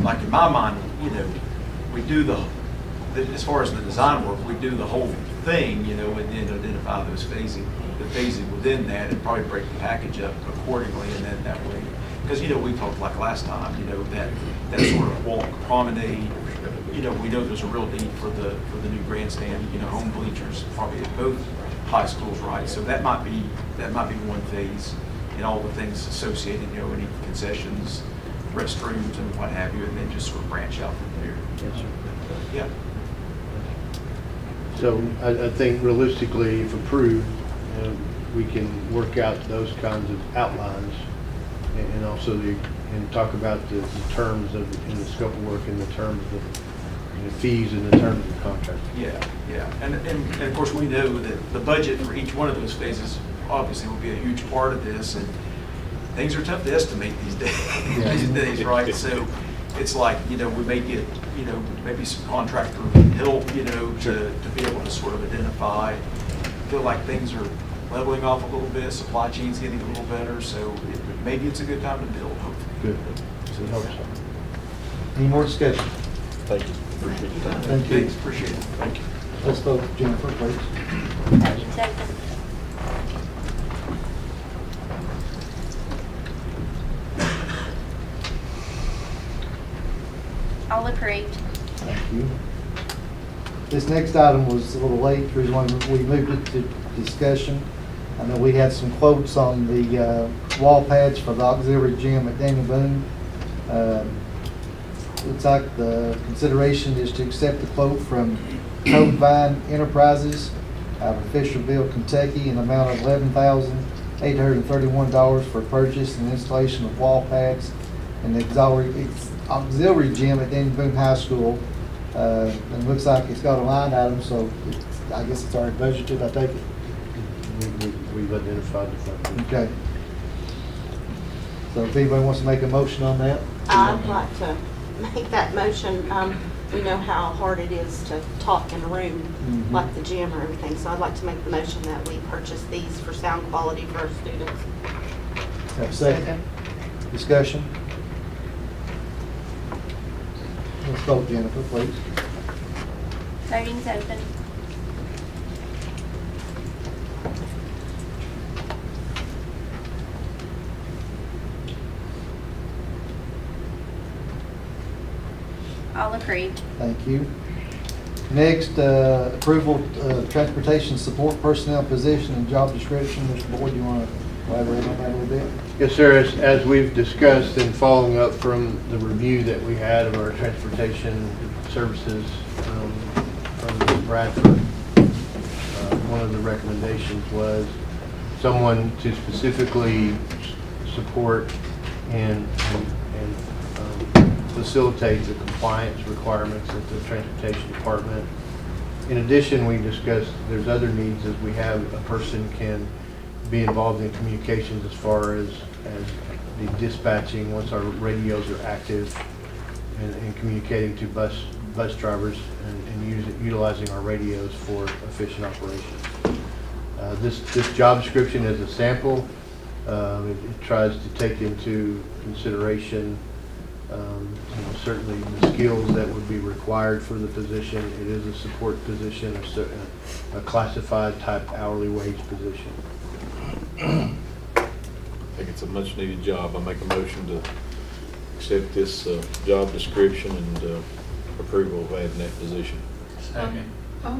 Like in my mind, we do as far as the design work, we do the whole thing, and then identify the phasing within that, and probably break the package up accordingly, and then that way. Because, we talked like last time, that sort of walk promenade, we know there's a real need for the new grandstand, home bleachers, probably at both high schools, right? So that might be one phase, and all the things associated, any concessions, restrooms and what have you, and then just sort of branch out from there. Yes, sir. Yeah. So I think realistically, if approved, we can work out those kinds of outlines and also and talk about the terms in the scope of work, in the terms of the fees, and the terms of the contract. Yeah. And of course, we know that the budget for each one of those phases obviously will be a huge part of this, and things are tough to estimate these days, right? So it's like, we may get, maybe some contractor help, to be able to sort of identify, feel like things are leveling off a little bit, supply chain's getting a little better, so maybe it's a good time to build, hopefully. Good. So hope so. Any more discussion? Thank you. Appreciate your time. Thank you. Thanks, appreciate it. Thank you. Let's vote, Jennifer, please. Having second. All approved. Thank you. This next item was a little late, the reason why we moved it to discussion. I know we had some quotes on the wall pads for the auxiliary gym at Daniel Boone. Looks like the consideration is to accept the quote from Codevine Enterprises out of Fisherville, Kentucky, in the amount of $11,831 for purchase and installation of wall pads in the auxiliary gym at Daniel Boone High School. And it looks like it's got a line item, so I guess it's already budgeted, I take it. We've identified the fund. Okay. So if anybody wants to make a motion on that? I'd like to make that motion. We know how hard it is to talk in a room, like the gym or everything, so I'd like to make the motion that we purchase these for sound quality for our students. Have a second? Discussion? Let's vote, Jennifer, please. Voting's open. All approved. Thank you. Next, approval of transportation support personnel position and job description. Mr. Boyd, you want to elaborate on that a little bit? Yes, sir. As we've discussed and following up from the review that we had of our transportation services from Bradford, one of the recommendations was someone to specifically support and facilitate the compliance requirements at the transportation department. In addition, we discussed there's other needs as we have a person can be involved in communications as far as the dispatching once our radios are active and communicating to bus drivers and utilizing our radios for efficient operations. This job description is a sample. It tries to take into consideration certainly the skills that would be required for the position. It is a support position, a classified type hourly wage position. I think it's a much needed job. I make a motion to accept this job description and approval of adding that position. Second. I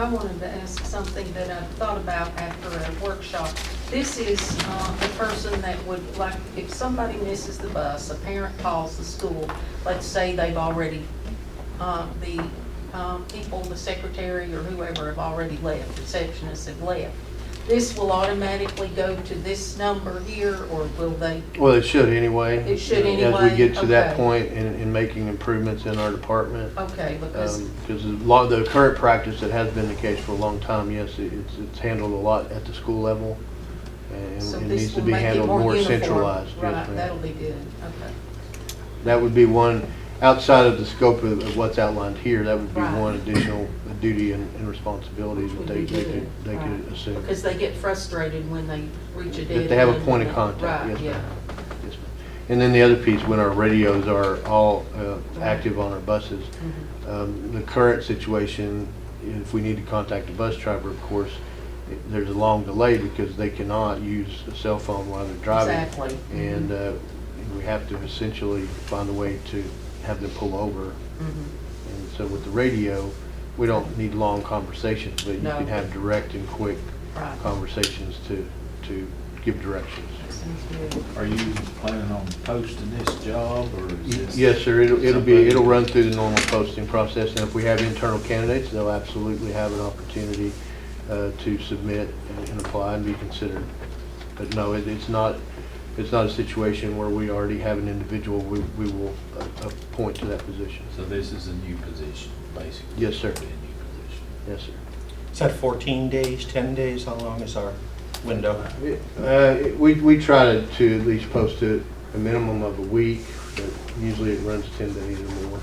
wanted to ask something that I thought about after a workshop. This is the person that would, like, if somebody misses the bus, a parent calls the school, let's say they've already, the people, the secretary or whoever have already left, receptionists have left. this will automatically go to this number here, or will they? Well, it should anyway. It should As anyway? we get to that Okay. point in making improvements in our department. Okay, because, Because a lot of the current practice that has been the case for a long time, yes, it's handled a lot at the school level. And so it this needs to will be make it handled more more uniform. centralized. Yes, Right, ma'am. that'll be good, okay. That would be one, outside of the scope of what's outlined here, that would be Right. one additional duty and responsibility that Would they be good, could right. assume. Because they get frustrated when they reach a dead end. That they have a point of contact, Right, yes, yeah. ma'am. Yes, ma'am. And then the other piece, when our radios are all active on our buses, the current situation, if we need to contact the bus driver, of course, there's a long delay because they cannot use a cell phone while they're driving. Exactly. And we have to essentially find a way to have them pull over. And so with the radio, we don't need long conversations, but you No. can have direct and quick Right. conversations to give directions. Sounds good. Are you planning on posting this job, or is this? Yes, sir, it'll something- run through the normal posting process, and if we have internal candidates, they'll absolutely have an opportunity to submit and apply and be considered. But no, it's not a situation where we already have an individual we will appoint to that position. So this is a new position, basically? Yes, sir. Be a new position. Yes, sir. Is that 14 days, 10 days? How long is our window? We try to at least post it a minimum of a week, but usually it runs 10 days or more.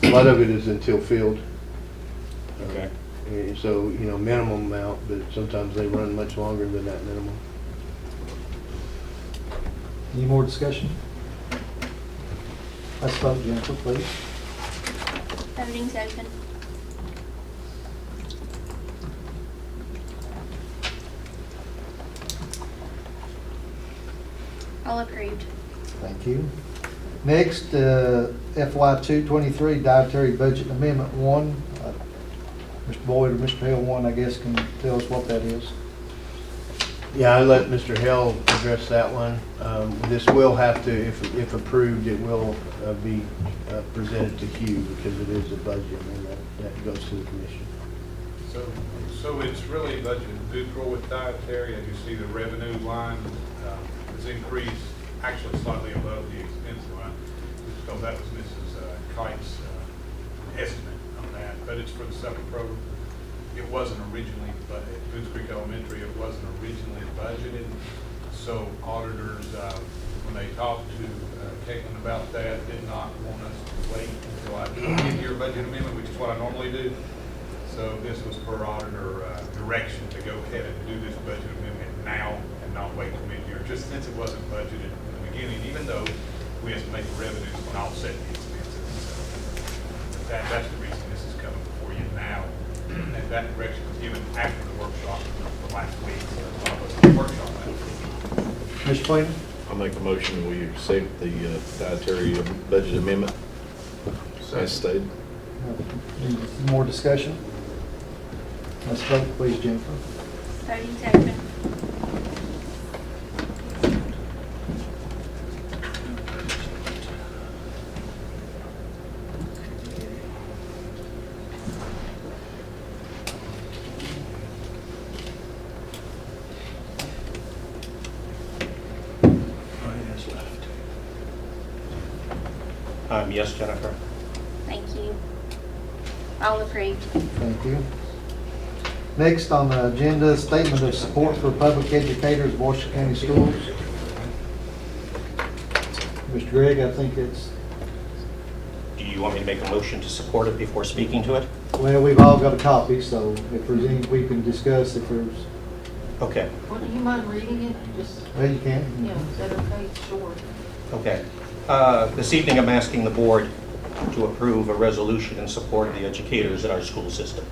A lot of it is until filled. Okay. So, minimum amount, but sometimes they run much longer than that minimum. Any more discussion? Let's vote, Jennifer, please. Voting's open. All approved. Thank you. Next, FY 223 Dietary Budget Amendment 1. Mr. Boyd or Mr. Hill, one, I guess, can tell us what that is. Yeah, I let Mr. Hill address that one. This will have to, if approved, it will be presented to Hugh because it is a budget and that goes to the commission. So it's really budget neutral with dietary. As you see, the revenue line has increased, actually slightly above the expense line. So that was Mrs. Kite's estimate on that, but it's for the summer program. It wasn't originally, but at Boots Creek Elementary, it wasn't originally budgeted. So auditors, when they talked to Caitlin about that, did not want us to wait until I give your budget amendment, which is what I normally do. So this was per auditor direction to go ahead and do this budget amendment now and not wait till mid-year, just since it wasn't budgeted in the beginning, even though we estimate the revenues when offset the expenses. So that's the reason this is coming before you now. And that direction was given after the workshop from last week. So a lot of us had a workshop last week. Mr. Queen? I'll make a motion that we accept the dietary budget amendment as stated. Any more discussion? Let's vote, please, Jennifer. Voting's open. Yes, Jennifer. Thank you. All approved. Thank you. Next on the agenda, statement of support for public educators of Washington County Schools. Mr. Gregg, I think it's, Do you want me to make a motion to support it before speaking to it? well, we've all got a copy, so if there's any, we can discuss if there's, Okay. Well, do you mind reading it? Just, well, you can. yeah, is that okay? Sure. Okay. This evening, I'm asking the board to approve a resolution in support of the educators in our school system.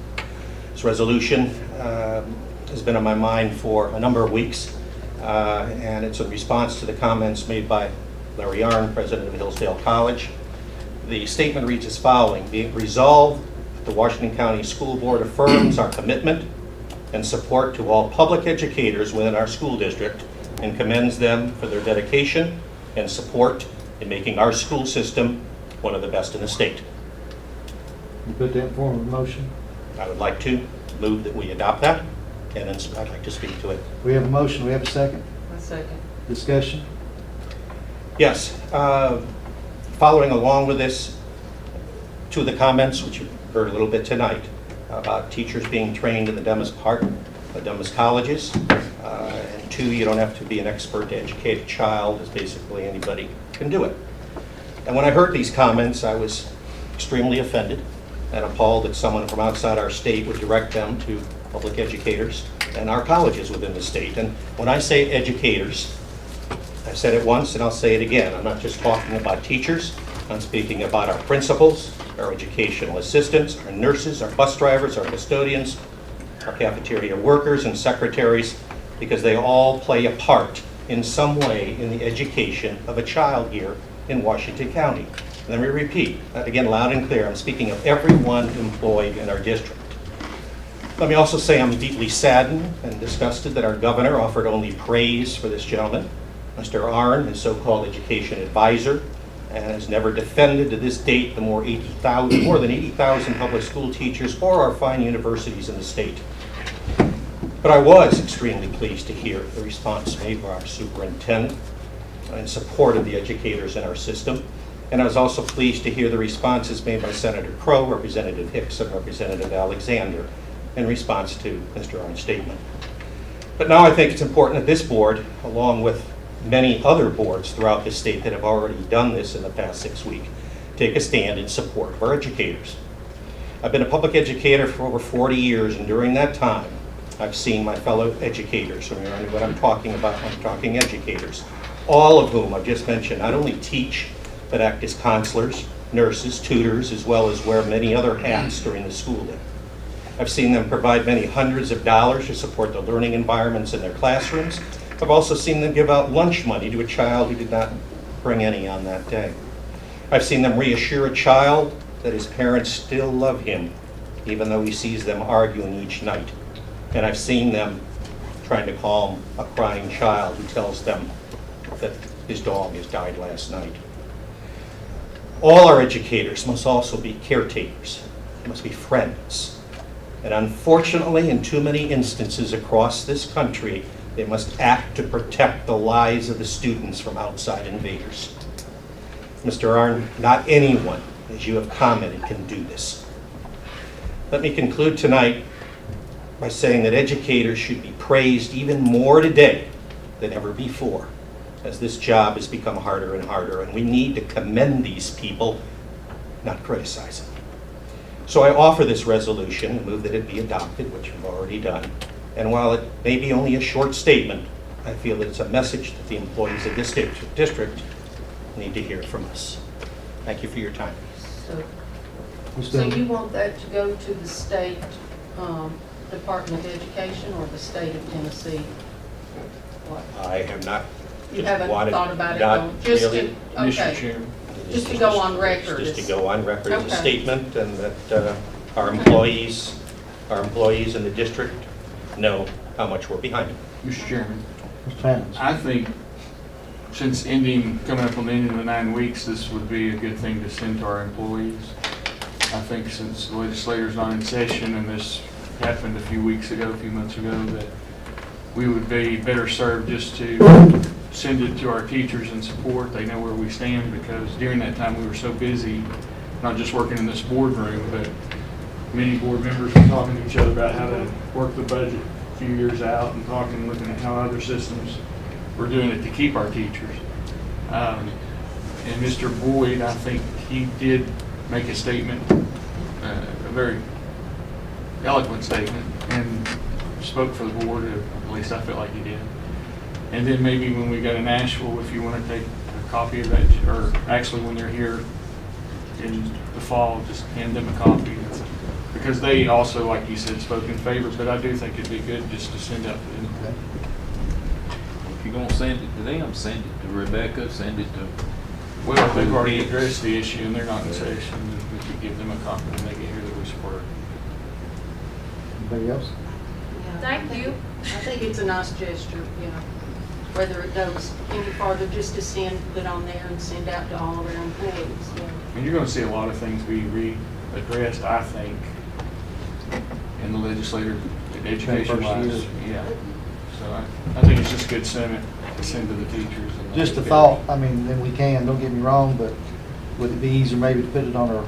This resolution has been on my mind for a number of weeks, and it's a response to the comments made by Larry Yarn, president of Hillsdale College. The statement reads as following: be it resolved that the Washington County School Board affirms our commitment and support to all public educators within our school district and commends them for their dedication and support in making our school system one of the best in the state. You put that in form of a motion? I would like to move that we adopt that. and then I'd like to speak to it. We have a motion, we have a second. A second. Discussion? Yes, following along with this, two of the comments, which you heard a little bit tonight, about teachers being trained in the dumbest colleges. And two, you don't have to be an expert to educate a child, as basically anybody can do it. And when I heard these comments, I was extremely offended and appalled that someone from outside our state would direct them to public educators and our colleges within the state. And when I say educators, I've said it once and I'll say it again. I'm not just talking about teachers. I'm speaking about our principals, our educational assistants, our nurses, our bus drivers, our custodians, our cafeteria workers and secretaries, because they all play a part in some way in the education of a child here in Washington County. Let me repeat, again loud and clear, I'm speaking of everyone employed in our district. Let me also say I'm deeply saddened and disgusted that our governor offered only praise for this gentleman, Mr. Arnn, his so-called education advisor, and has never defended to this date the more than 80,000 public school teachers or our fine universities in the state. But I was extremely pleased to hear the response made by our superintendent in support of the educators in our system. And I was also pleased to hear the responses made by Senator Crow, Representative Hicks, and Representative Alexander in response to Mr. Arnn's statement. But now I think it's important that this board, along with many other boards throughout the state that have already done this in the past 6 weeks, take a stand in support of our educators. I've been a public educator for over 40 years, and during that time, I've seen my fellow educators, so you know what I'm talking about when I'm talking educators, all of whom I've just mentioned not only teach, but act as counselors, nurses, tutors, as well as wear many other hats during the school day. I've seen them provide many hundreds of dollars to support the learning environments in their classrooms. I've also seen them give out lunch money to a child who did not bring any on that day. I've seen them reassure a child that his parents still love him, even though he sees them arguing each night. And I've seen them trying to calm a crying child who tells them that his dog has died last night. All our educators must also be caretakers. They must be friends. And unfortunately, in too many instances across this country, they must act to protect the lives of the students from outside invaders. Mr. Arnn, not anyone, as you have commented, can do this. Let me conclude tonight by saying that educators should be praised even more today than ever before, as this job has become harder and harder, and we need to commend these people, not criticize them. So I offer this resolution and move that it be adopted, which we've already done. And while it may be only a short statement, I feel that it's a message that the employees of this district need to hear from us. Thank you for your time. So you want that to go to the state Department of Education or the state of Tennessee? What? I have not. You haven't wanted, thought about it? not Just really. to, okay. Mr. Chairman. Just to go on record. Just to go on record as a Okay. statement, and that our employees in the district know how much we're behind them. Mr. Chairman, Mr. Towns. I think since coming up on the end of the 9 weeks, this would be a good thing to send to our employees. I think since the legislator's not in session and this happened a few months ago, that we would be better served just to send it to our teachers in support. They know where we stand, because during that time we were so busy, not just working in this boardroom, but many board members were talking to each other about how to work the budget a few years out and looking at how other systems were doing it to keep our teachers. And Mr. Boyd, I think he did make a statement, a very eloquent statement, and spoke for the board, at least I felt like he did. And then maybe when we go to Nashville, if you want to take a copy of that, or actually when they're here in the fall, just hand them a copy. Because they also, like you said, spoke in favor, but I do think it'd be good just to send out to them. Okay. If you're gonna send it to them, send it to Rebecca, send it to... Well, they've already addressed the issue and they're not in session, we could give them a copy when they get here that we support. Anybody else? Yeah, Thank you. I think it's a nice gesture, you know, whether it goes any farther, just to put on there and send out to all of our employees. Yeah. And you're going to see a lot of things be readdressed, I think, in the legislative education-wise, yeah. So I think it's just good sentiment to send to the teachers. And the Just a educators. thought, I mean, then we can, don't get me wrong, but would it be easier maybe to put it on our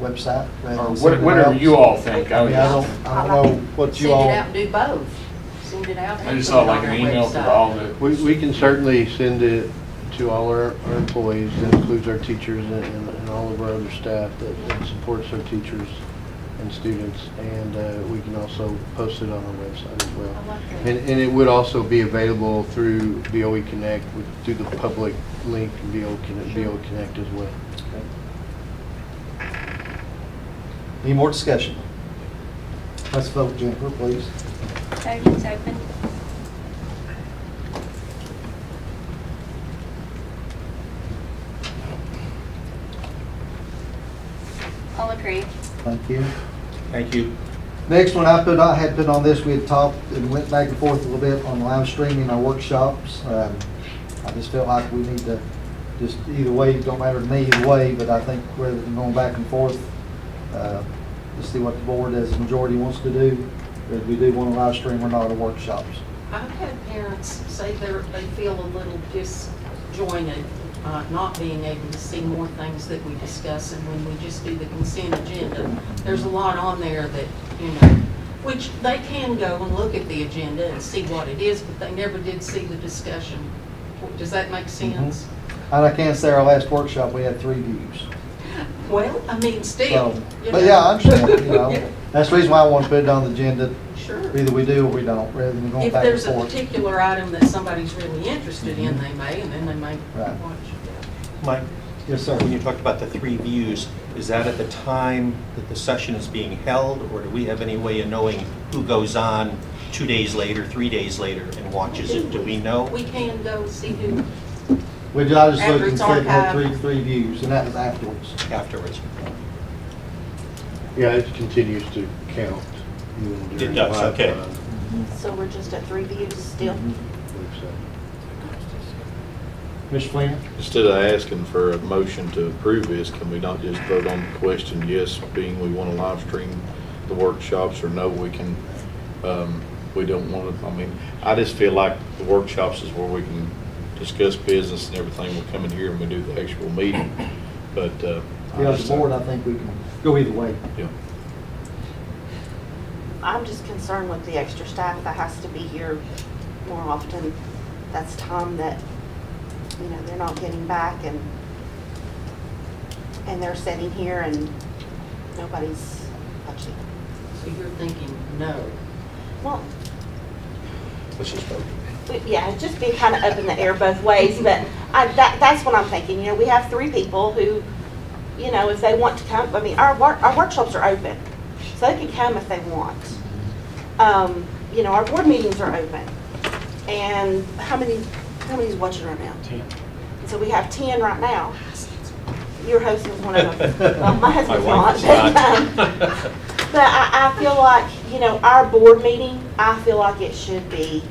website? rather Or than send it whatever out? you all think. I mean, I don't know what you all. Send it out and do both. Send it out. I and just put it thought like on an our email to website. all the. We can certainly send it to all our employees, that includes our teachers and all of our other staff that supports our teachers and students, and we can also post it on our website as well. I like that. And it would also be available through BOE Connect, through the public link, BOE Connect as well. Any more discussion? Let's vote, Jennifer, please. Voting's open. All approved. Thank you. Thank you. Next one I had put on this, we had talked and went back and forth a little bit on live streaming our workshops. I just felt like we need to, just either way, it don't matter to me either way, but I think rather than going back and forth, to see what the board as a majority wants to do, whether we do want to live stream or not our workshops. I've had parents say they feel a little disjointed, not being able to see more things that we discuss, and when we just do the consent agenda, there's a lot on there that, which they can go and look at the agenda and see what it is, but they never did see the discussion. Does that make sense? And I can say our last workshop, we had 3 views. Well, I mean, still. So, but yeah, I understand, that's the reason why I want to put it on the agenda. Sure. Either we do or we don't, rather than going If back and there's a forth. particular item that somebody's really interested in, they may, and then they may Right. watch. Mike? Yes, sir. When you talked about the 3 views, is that at the time that the session is being held, or do we have any way of knowing who goes on 2 days later, 3 days later, and watches it? Do we know? We can go see who. I just After looked and it's said it had archived. three views, and that was afterwards. Afterwards. Yeah, it continues to count. even during It does, live okay. time. So we're just at 3 views still? Mr. Fleener? Instead of asking for a motion to approve this, can we not just vote on the question, yes, being we want to live stream the workshops, or no, we can, we don't want to, I mean, I just feel like the workshops is where we can discuss business and everything. We come in here and we do the actual meeting, but. Yeah, as a board, I think we can go either way. Yeah. I'm just concerned with the extra staff that has to be here more often. That's time that, they're not getting back, and they're sitting here and nobody's touching. So you're thinking no. Well, Let's just vote. yeah, it's just been kind of up in the air both ways, but that's what I'm thinking. We have 3 people who, if they want to come, I mean, our workshops are open, so they can come if they want. Our board meetings are open. And how many's watching right now? 10. So we have 10 right now. Your host is one of them. Well, my husband's My wife not. is not. But I feel like, our board meeting, I feel like it should be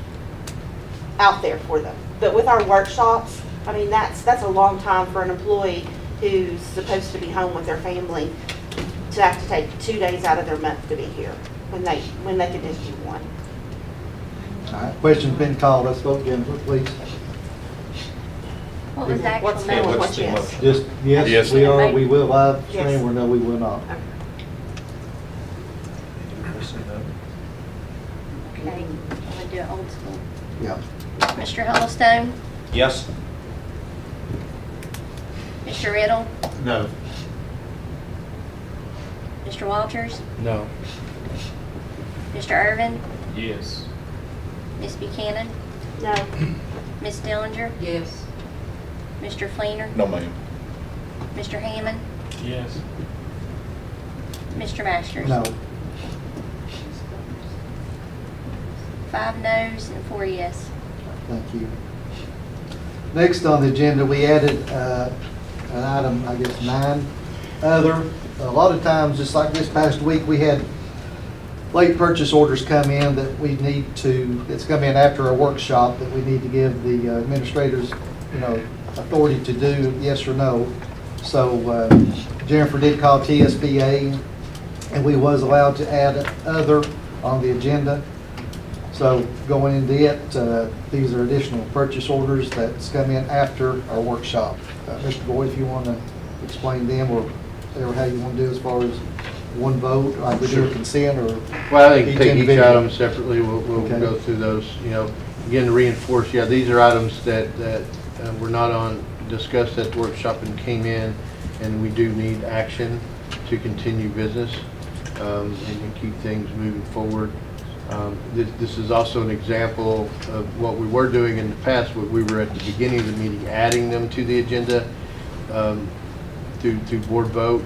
out there for them. But with our workshops, I mean, that's a long time for an employee who's supposed to be home with their family to have to take 2 days out of their month to be here when they can just do 1. All right, question's been called. Let's vote, Jennifer, please. What was the actual What's no motion? and what's yes? Just, yes, Yes. we will live stream, Yes. or no, we will not. Okay, I'm gonna do it old school. Yeah. Mr. Huddlestone? Yes? Mr. Riddle? No. Mr. Walters? No. Mr. Irvin? Yes. Ms. Buchanan? No. Ms. Dillinger? Yes. Mr. Fleener? No, ma'am. Mr. Hammond? Yes. Mr. Masters? No. 5 noes and 4 yes. Thank you. Next on the agenda, we added an item, I guess 9, other. A lot of times, just like this past week, we had late purchase orders come in that we need to, it's come in after a workshop that we need to give the administrators, authority to do yes or no. So Jennifer did call TSBA, and we was allowed to add other on the agenda. So going into it, these are additional purchase orders that's come in after our workshop. Mr. Boyd, if you want to explain them or how you want to do as far as one vote, like we do a consent or? Well, I think take each individual? item separately. We'll Okay. go through those, you know, again, to reinforce, yeah, these are items that were not discussed at the workshop and came in, and we do need action to continue business and keep things moving forward. This is also an example of what we were doing in the past, where we were at the beginning of the meeting adding them to the agenda through board vote.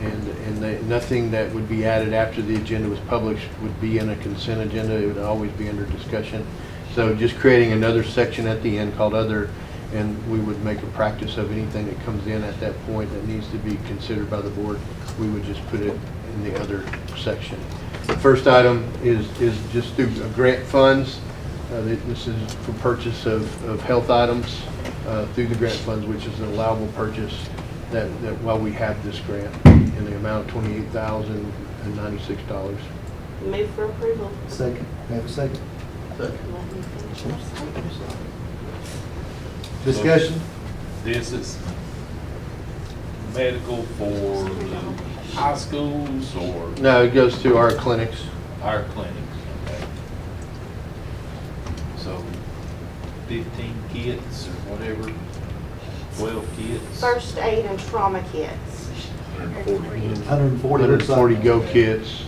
And nothing that would be added after the agenda was published would be in a consent agenda. It would always be under discussion. So just creating another section at the end called other, and we would make a practice of anything that comes in at that point that needs to be considered by the board. We would just put it in the other section. The first item is just through grant funds. This is for purchase of health items through the grant funds, which is an allowable purchase that while we have this grant in the amount of $28,096. Move for approval. Second. May I have a second? Let me finish my statement. Discussion? This is medical for the high schools or No, it goes to our clinics. our clinics, okay? So 15 kits or whatever, 12 kits. First aid and trauma kits. 140 go kits.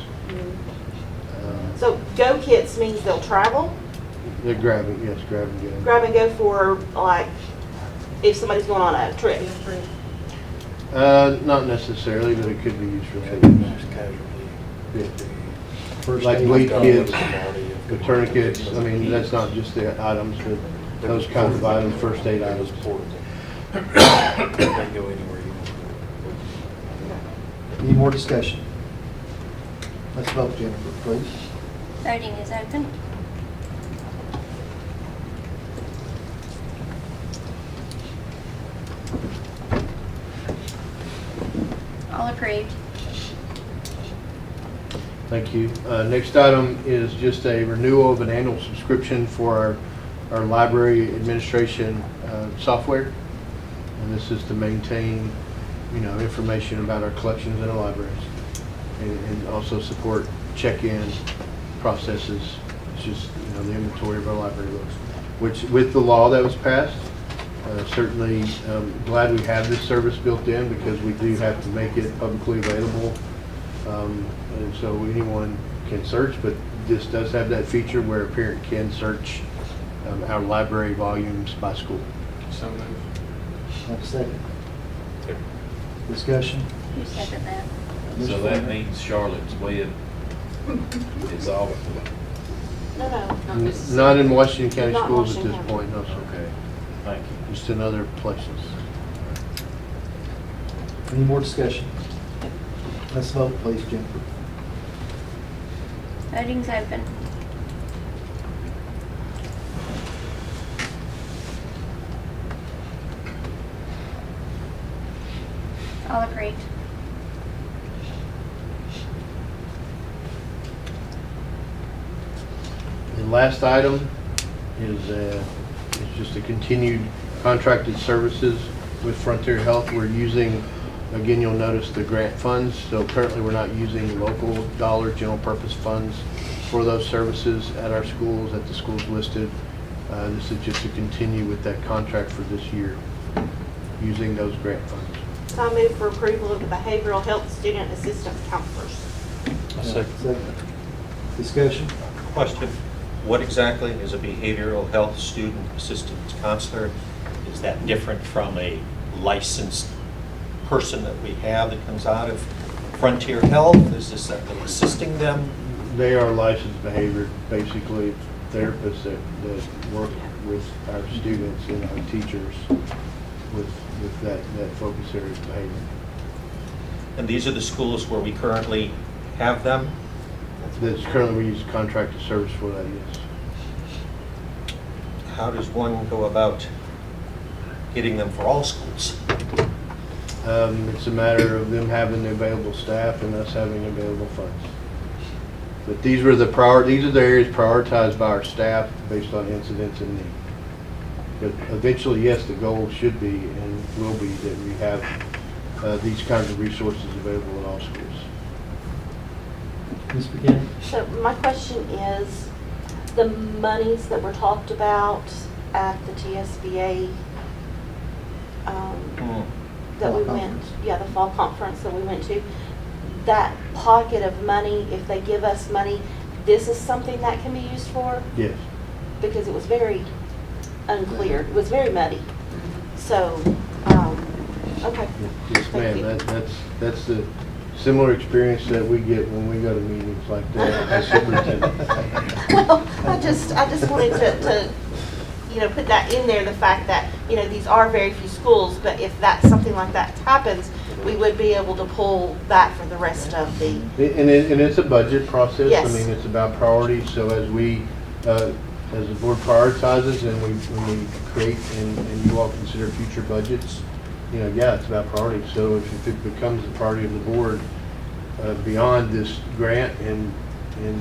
So go kits means they'll travel, They're grabbing, yes, grab and go. grab and go for like if somebody's going on a trip. Not necessarily, but it could be used for that. Yeah. First Like aid. bleed kits, the tourniquets, I mean, that's not just the items, but those kinds of items, first aid items. Any more discussion? Let's vote, Jennifer, please. Voting is open. All approved. Thank you. Next item is just a renewal of an annual subscription for our library administration software. And this is to maintain, you know, information about our collections in our libraries and also support check-in processes. It's just, you know, the inventory of our library books, which with the law that was passed, certainly glad we have this service built in because we do have to make it publicly available. And so anyone can search, but this does have that feature where a parent can search our library volumes by school. So moved. Have a second. Discussion? Who seconded that? So that means Charlotte's Web is all. No. Not in Washington County Not schools at Washington this County. point, no, sir. Okay, thank you. Just in other places. Any more discussion? Let's vote, please, Jennifer. Voting's open. All approved. The last item is just a continued contracted services with Frontier Health. We're using, again, you'll notice the grant funds. So currently, we're not using local dollar general purpose funds for those services at our schools, at the schools listed. This is just to continue with that contract for this year, using those grant funds. So I move for approval of the behavioral health student assistance counselors. Second. Discussion? Question, what exactly is a behavioral health student assistance counselor? Is that different from a licensed person that we have that comes out of Frontier Health? Is this assisting them? They are licensed behavior, basically therapists that work with our students and our teachers with that focus area of behavior. And these are the schools where we currently have them? That's currently, we use contracted service for that, yes. How does one go about getting them for all schools? It's a matter of them having the available staff and us having available funds. But these are the areas prioritized by our staff based on incidents and need. But eventually, yes, the goal should be and will be that we have these kinds of resources available in all schools. Ms. McKinney? So my question is, the monies that were talked about at the TSBA, that we went, the fall conference that we went to, that pocket of money, if they give us money, this is something that can be used for? Yes. Because it was very unclear, it was very muddy. So, okay. Yes, Thank you. ma'am. That's the similar experience that we get when we go to meetings like that as superintendent. Well, I just wanted to put that in there, the fact that, these are very few schools, but if something like that happens, we would be able to pull that for the rest of the... And it's a budget process. Yes. I mean, it's about priorities. So as the board prioritizes and when we create and you all consider future budgets, it's about priorities. So if it becomes a priority of the board beyond this grant and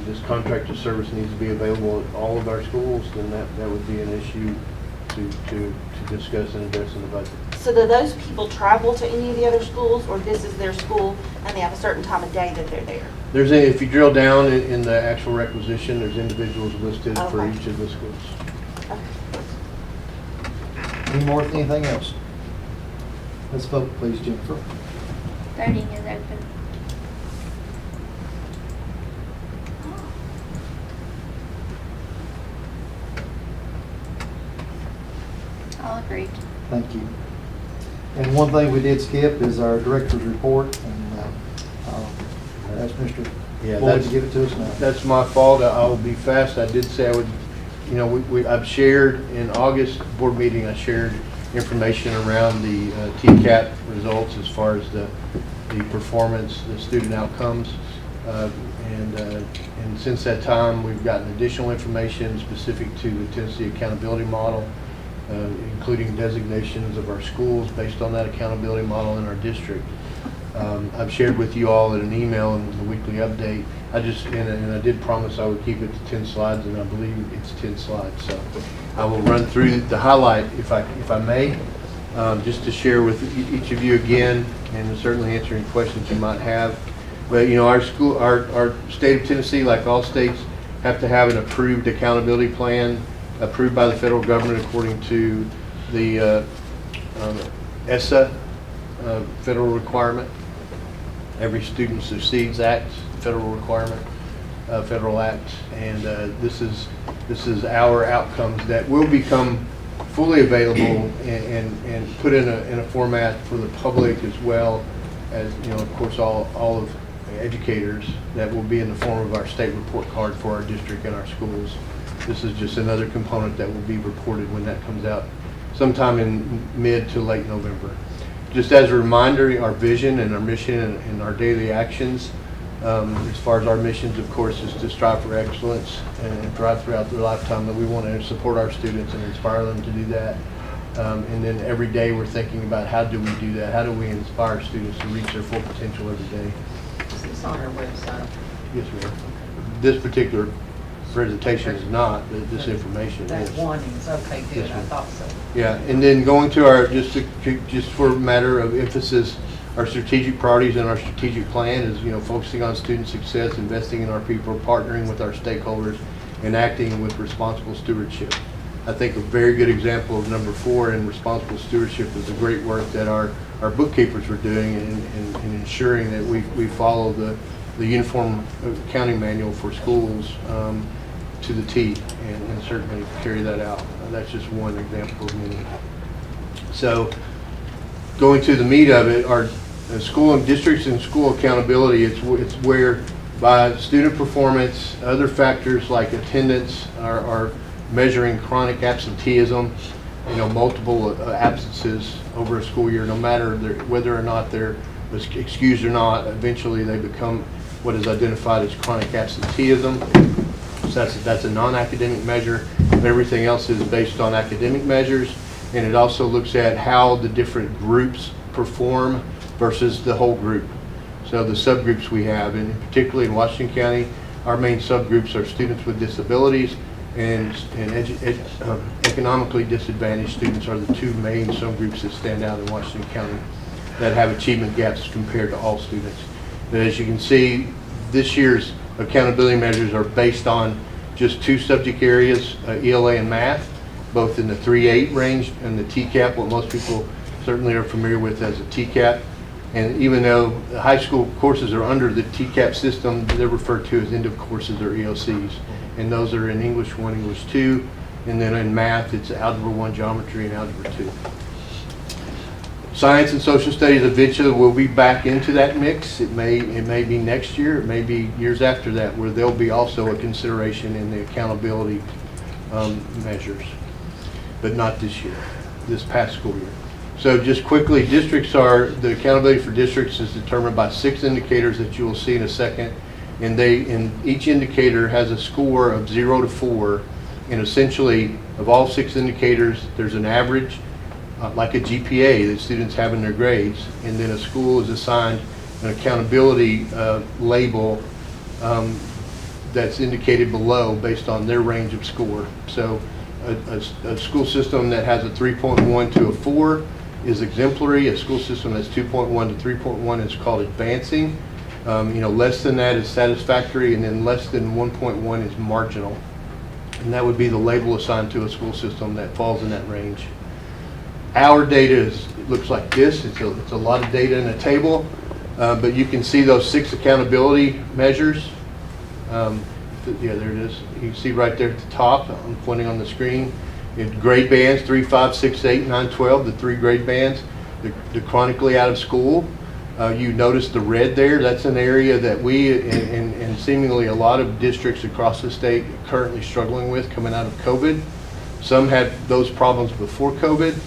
this contracted service needs to be available at all of our schools, then that would be an issue to discuss and address in the budget. So do those people travel to any of the other schools, or this is their school and they have a certain time of day that they're there? If you drill down in the actual requisition, there's individuals listed for Okay. each of the schools. Anything else? Let's vote, please, Jennifer. Voting is open. All agreed. Thank you. And one thing we did skip is our director's report, and ask Mr. Boyd to give it to us now. That's my fault. I will be fast. I did say I would, I've shared in August board meeting, I shared information around the TCAT results as far as the performance, the student outcomes. And since that time, we've gotten additional information specific to the Tennessee Accountability Model, including designations of our schools based on that accountability model in our district. I've shared with you all in an email and the weekly update. And I did promise I would keep it to 10 slides, and I believe it's 10 slides. So I will run through the highlight, if I may, just to share with each of you again, and certainly answer any questions you might have. But our state of Tennessee, like all states, have to have an approved accountability plan, approved by the federal government according to the ESSA federal requirement. Every Student Succeeds Act, federal requirement, federal act, and this is our outcomes that will become fully available and put in a format for the public as well as, of course, all of educators, that will be in the form of our state report card for our district and our schools. This is just another component that will be reported when that comes out sometime in mid to late November. Just as a reminder, our vision and our mission and our daily actions, as far as our missions, of course, is to strive for excellence and drive throughout their lifetime, that we want to support our students and inspire them to do that. And then every day we're thinking about how do we do that? How do we inspire students to reach their full potential every day? Is this on our website? Yes, ma'am. This particular presentation is not, but this information is. That one is, okay, good, Yes, I ma'am. thought so. Yeah, and then going to our, just for a matter of emphasis, our strategic priorities and our strategic plan is, focusing on student success, investing in our people, partnering with our stakeholders, and acting with responsible stewardship. I think a very good example of number 4 in responsible stewardship is the great work that our bookkeepers were doing in ensuring that we follow the uniform accounting manual for schools to the T, and certainly carry that out. That's just one example of many. So going to the meat of it, our school and districts and school accountability, it's where by student performance, other factors like attendance are measuring chronic absenteeism, multiple absences over a school year, no matter whether or not they're excused or not, eventually they become what is identified as chronic absenteeism. So that's a non-academic measure. Everything else is based on academic measures, and it also looks at how the different groups perform versus the whole group. So the subgroups we have, and particularly in Washington County, Our main subgroups are students with disabilities and economically disadvantaged students are the two main subgroups that stand out in Washington County that have achievement gaps compared to all students. But as you can see, this year's accountability measures are based on just two subject areas, ELA and math, both in the 3.8 range and the TCAP, what most people certainly are familiar with as a TCAP. And even though the high school courses are under the TCAP system, they're referred to as end of courses or EOCs. And those are in English 1, English 2, and then in math, it's Algebra 1, Geometry, and Algebra 2. Science and social studies eventually will be back into that mix. It may be next year, it may be years after that, where there'll be also a consideration in the accountability measures, but not this year, this past school year. So just quickly, the accountability for districts is determined by 6 indicators that you will see in a second. And each indicator has a score of 0 to 4. And essentially, of all 6 indicators, there's an average, like a GPA that students have in their grades. And then a school is assigned an accountability label that's indicated below based on their range of score. So a school system that has a 3.1 to a 4 is exemplary. A school system that's 2.1 to 3.1 is called advancing. Less than that is satisfactory, and then less than 1.1 is marginal. And that would be the label assigned to a school system that falls in that range. Our data looks like this. It's a lot of data in a table, but you can see those 6 accountability measures. Yeah, there it is. You can see right there at the top, I'm pointing on the screen. Grade bands, 3, 5, 6, 8, 9, 12, the 3 grade bands. The chronically out of school. You notice the red there. That's an area that we and seemingly a lot of districts across the state are currently struggling with coming out of COVID. Some had those problems before COVID,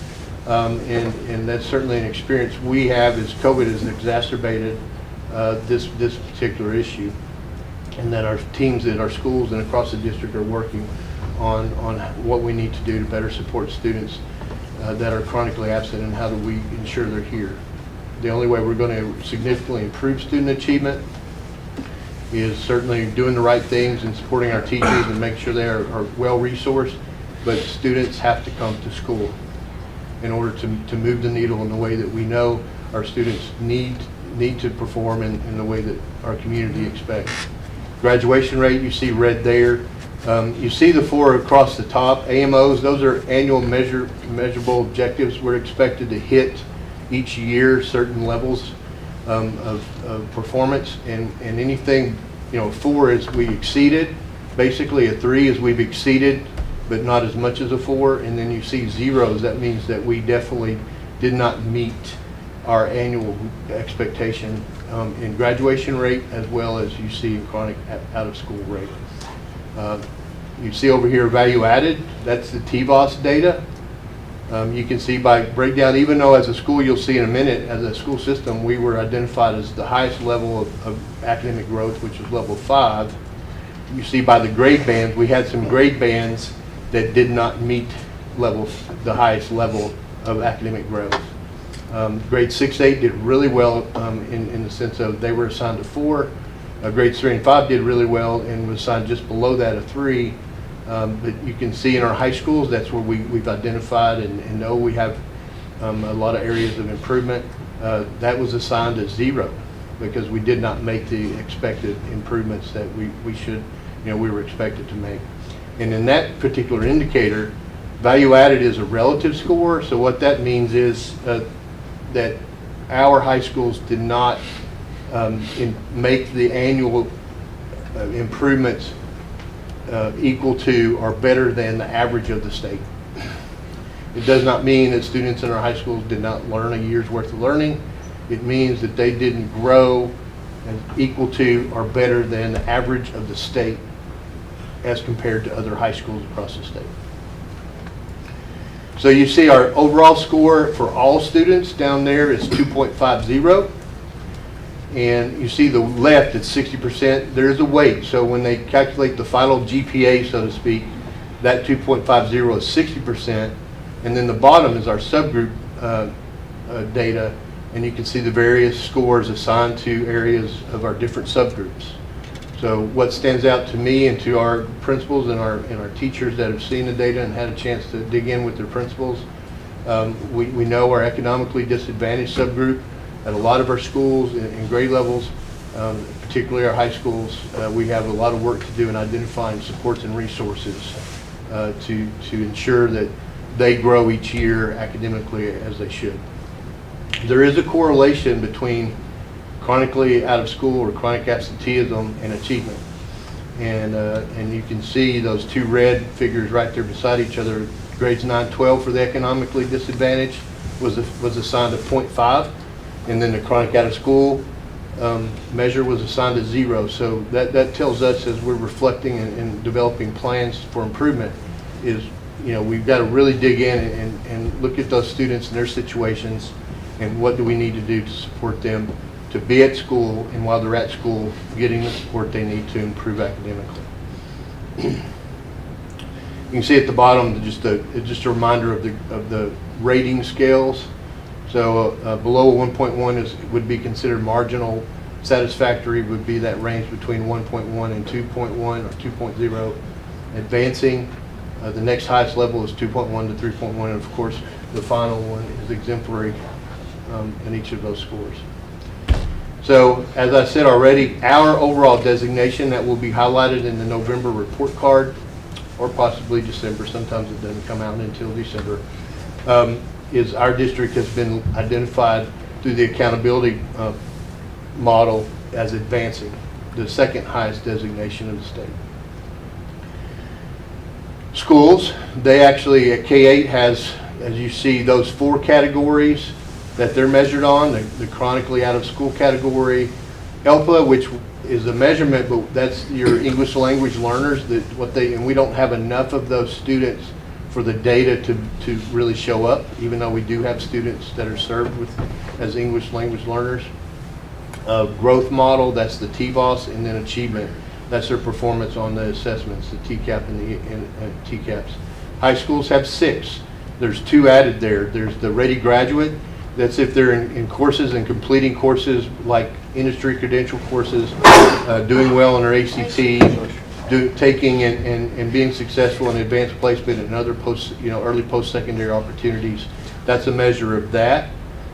and that's certainly an experience we have as COVID has exacerbated this particular issue. And that our teams at our schools and across the district are working on what we need to do to better support students that are chronically absent and how do we ensure they're here. The only way we're going to significantly improve student achievement is certainly doing the right things and supporting our teachers and make sure they are well resourced, but students have to come to school in order to move the needle in the way that we know our students need to perform in the way that our community expects. Graduation rate, you see red there. You see the 4 across the top. AMOs, those are annual measurable objectives. We're expected to hit each year certain levels of performance, and anything, 4 is we exceeded. Basically a 3 is we've exceeded, but not as much as a 4, and then you see zeros. That means that we definitely did not meet our annual expectation in graduation rate, as well as you see in chronic out of school rate. You see over here value added, that's the TVOS data. You can see by breakdown, even though as a school, you'll see in a minute, as a school system, we were identified as the highest level of academic growth, which was level 5. You see by the grade bands, we had some grade bands that did not meet the highest level of academic growth. Grades 6, 8 did really well in the sense of they were assigned a 4. Grades 3 and 5 did really well and was assigned just below that a 3. But you can see in our high schools, that's where we've identified and know we have a lot of areas of improvement. That was assigned a 0 because we did not make the expected improvements that we should, we were expected to make. And in that particular indicator, value added is a relative score. So what that means is that our high schools did not make the annual improvements equal to or better than the average of the state. It does not mean that students in our high schools did not learn a year's worth of learning. It means that they didn't grow equal to or better than the average of the state as compared to other high schools across the state. So you see our overall score for all students down there is 2.50. And you see the left, it's 60%. There's a weight. So when they calculate the final GPA, so to speak, that 2.50 is 60%. And then the bottom is our subgroup data. And you can see the various scores assigned to areas of our different subgroups. So what stands out to me and to our principals and our teachers that have seen the data and had a chance to dig in with their principals, we know our economically disadvantaged subgroup at a lot of our schools in grade levels, particularly our high schools. We have a lot of work to do in identifying supports and resources to ensure that they grow each year academically as they should. There is a correlation between chronically out of school or chronic absenteeism and achievement. And you can see those two red figures right there beside each other. Grades 9-12 for the economically disadvantaged was assigned a 0.5, and then the chronic out of school measure was assigned a 0. So that tells us, as we're reflecting and developing plans for improvement, is we've got to really dig in and look at those students and their situations, and what do we need to do to support them to be at school, and while they're at school, getting the support they need to improve academically. You can see at the bottom just a reminder of the rating scales. So below 1.1 would be considered marginal. Satisfactory would be that range between 1.1 and 2.1 or 2.0. Advancing, the next highest level is 2.1 to 3.1, and of course the final one is exemplary in each of those scores. So, as I said already, our overall designation that will be highlighted in the November report card, or possibly December, sometimes it doesn't come out until December, is our district has been identified through the accountability model as advancing, the second highest designation of the state. Schools, they actually, at K-8 has, as you see, those 4 categories that they're measured on, the chronically out of school category, ELPA, which is a measurement, but that's your English language learners, and we don't have enough of those students for the data to really show up, even though we do have students that are served as English language learners. Growth model, that's the TVOS, and then achievement, that's their performance on the assessments, the TCAP and the TCAPs. High schools have 6. There's 2 added there. There's the Ready Graduate. That's if they're in courses and completing courses like industry credential courses, doing well on their ACT, taking and being successful in advanced placement and other early post-secondary opportunities. That's a measure of that.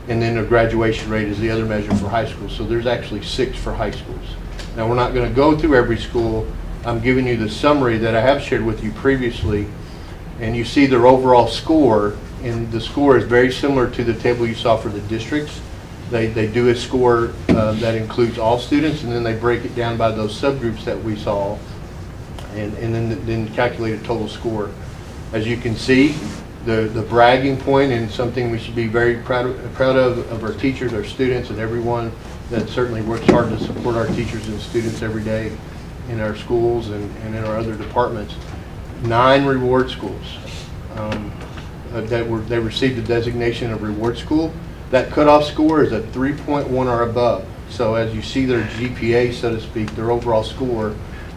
And then the graduation rate is the other measure for high schools. So there's actually 6 for high schools. Now, we're not going to go through every school. I'm giving you the summary that I have shared with you previously, and you see their overall score. And the score is very similar to the table you saw for the districts. They do a score that includes all students, and then they break it down by those subgroups that we saw, and then calculate a total score. As you can see, the bragging point, and something we should be very proud of our teachers, our students, and everyone that certainly works hard to support our teachers and students every day in our schools and in our other departments. 9 reward schools. They received the designation of reward school. That cutoff score is a 3.1 or above. So as you see their GPA, so to speak, their overall score,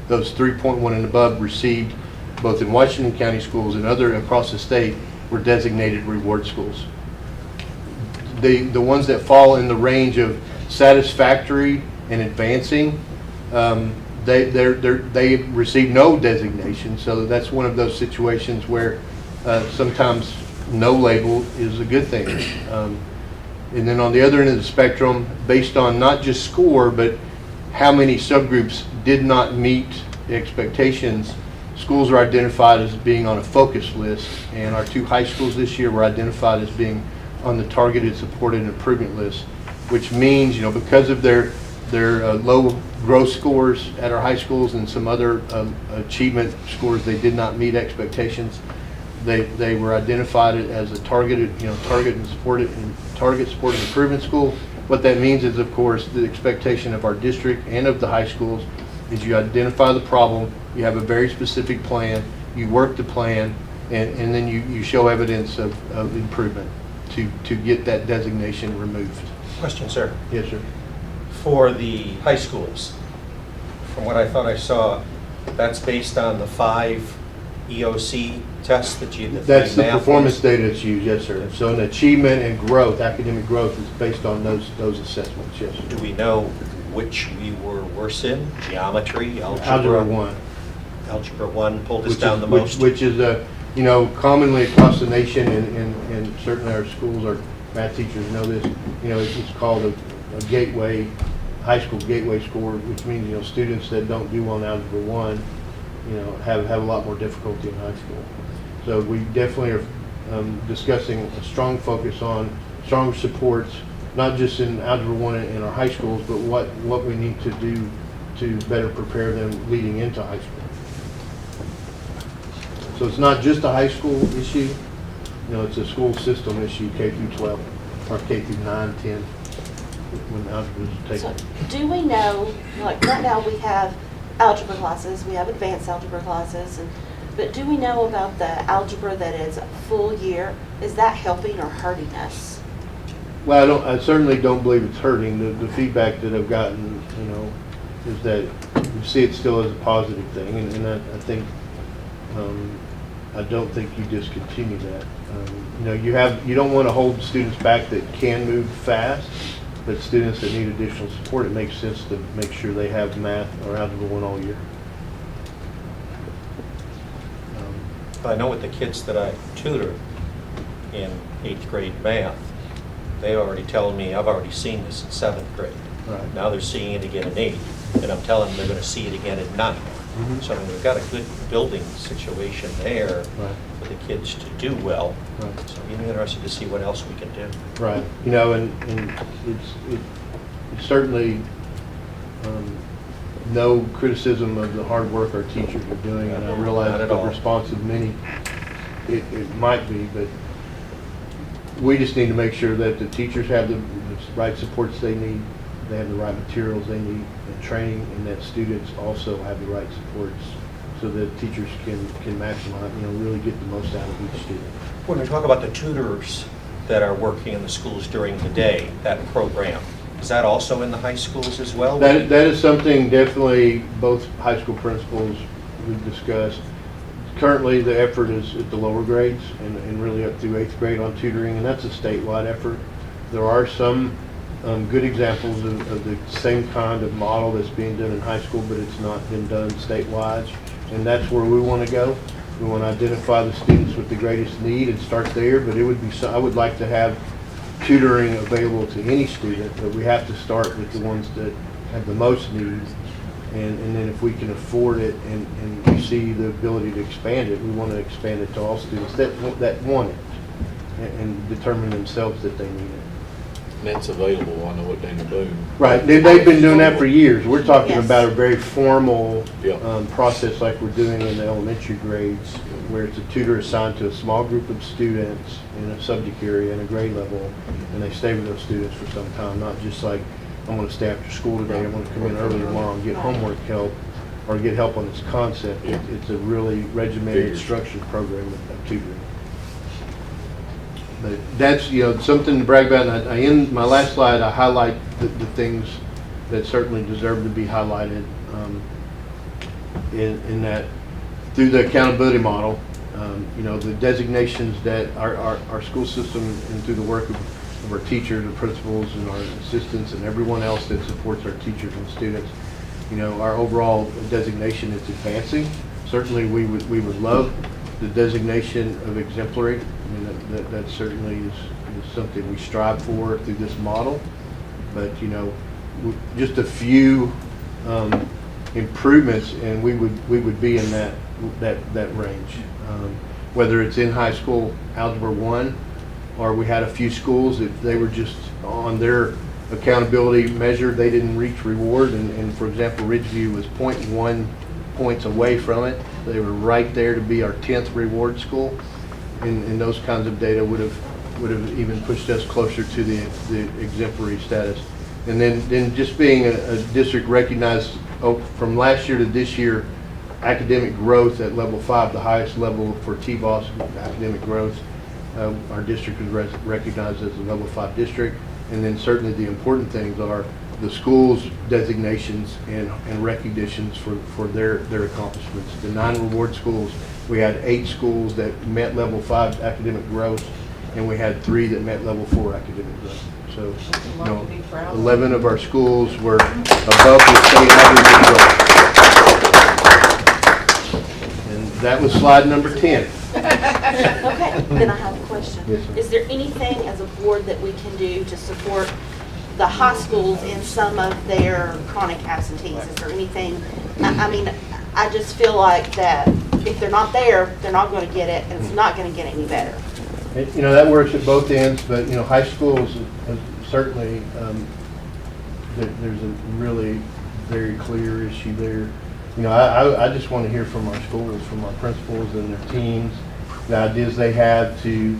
those 3.1 and above received, both in Washington County schools and other across the state, were designated reward schools. The ones that fall in the range of satisfactory and advancing, they receive no designation. So that's one of those situations where sometimes no label is a good thing. And then on the other end of the spectrum, based on not just score, but how many subgroups did not meet the expectations, schools are identified as being on a focus list, and our 2 high schools this year were identified as being on the targeted supported improvement list, which means, because of their low growth scores at our high schools and some other achievement scores, they did not meet expectations. They were identified as a target supported improvement school. What that means is, of course, the expectation of our district and of the high schools is you identify the problem, you have a very specific plan, you work the plan, and then you show evidence of improvement to get that designation removed. Question, sir. Yes, sir. For the high schools, from what I thought I saw, that's based on the 5 EOC tests that That's the performance data that's used, yes, sir. So an achievement and growth, academic growth, is based on those assessments, yes, sir. Do we know which we were worse in, geometry, Algebra 1. Algebra 1 pulled us Which down is, the most. which is, you know, commonly across the nation, and certainly our schools, our math teachers know this, you know, it's called a gateway, high school gateway score, which means, you know, students that don't do well in Algebra 1, you know, have a lot more difficulty in high school. So we definitely are discussing a strong focus on strong supports, not just in Algebra 1 in our high schools, but what we need to do to better prepare them leading into high school. So it's not just a high school issue, you know, it's a school system issue, K through 12, or K through 9, 10, when algebra is taken. So do we know, like right now we have algebra classes, we have advanced algebra classes, but do we know about the algebra that is full year? Is that helping or hurting us? Well, I certainly don't believe it's hurting. The feedback that I've gotten, you know, is that we see it still as a positive thing, and I think, I don't think you discontinue that. You know, you don't want to hold students back that can move fast, but students that need additional support, it makes sense to make sure they have math or algebra 1 all year. I know with the kids that I tutor in 8th grade math, they already tell me, I've already seen this in 7th grade. Right. Now they're seeing it again in 8th, and I'm telling them they're going to see it again in 9th. So I mean, we've got a good building situation there for the kids to do well. Right. So I'm interested to see what else we can do. Right. You know, and it's certainly no criticism of the hard work our teachers are doing, and I realize the response of many it might be, but we just need to make sure that the teachers have the right supports they need, they have the right materials they need, and training, and that students also have the right supports so that teachers can maximize, you know, really get the most out of each student. When we talk about the tutors that are working in the schools during the day, that program, is that also in the high schools as well? That is something definitely both high school principals we've discussed. Currently, the effort is at the lower grades and really up through 8th grade on tutoring, and that's a statewide effort. There are some good examples of the same kind of model that's being done in high school, but it's not been done statewide, and that's where we want to go. We want to identify the students with the greatest need and start there, but it would be I would like to have tutoring available to any student, but we have to start with the ones that have the most needs, and then if we can afford it and we see the ability to expand it, we want to expand it to all students that want it and determine themselves that they need it. And that's available, I know, at Daniel Boone. Right, they've been doing that for years. We're talking about a very formal Yeah. process like we're doing in the elementary grades, where it's a tutor assigned to a small group of students in a subject area and a grade level, and they stay with those students for some time, not just like, I'm going to stay after school today, I'm going to come in early tomorrow and get homework help or get help on this concept. It's a really regimented, structured program of tutoring. But that's, you know, something to brag about. And in my last slide, I highlight the things that certainly deserve to be highlighted in that through the accountability model, you know, the designations that our school system and through the work of our teachers and principals and our assistants and everyone else that supports our teachers and students, you know, our overall designation is advancing. Certainly we would love the designation of exemplary. I mean, that certainly is something we strive for through this model. But, you know, just a few improvements and we would be in that range. Whether it's in high school Algebra 1, or we had a few schools that they were just on their accountability measure, they didn't reach reward, and for example, Ridgeview was 0.1 points away from it. They were right there to be our 10th reward school, and those kinds of data would have even pushed us closer to the exemplary status. And then just being a district recognized from last year to this year, academic growth at level 5, the highest level for TBOS academic growth. Our district is recognized as a level 5 district. And then certainly the important things are the schools' designations and recognitions for their accomplishments. The 9 reward schools, we had 8 schools that met level 5 academic growth, and we had 3 that met level 4 academic grade. So, A lot to be proud of. 11 of our schools were above the state average as well. And that was slide number 10. Okay, then I have a question. Yes, ma'am. Is there anything as a board that we can do to support the high schools in some of their chronic absentees? Is there anything, I mean, I just feel like that if they're not there, they're not going to get it, and it's not going to get any better. And, you know, that works at both ends, but, you know, high schools certainly, there's a really very clear issue there. You know, I just want to hear from our schools, from our principals and their teams, the ideas they have to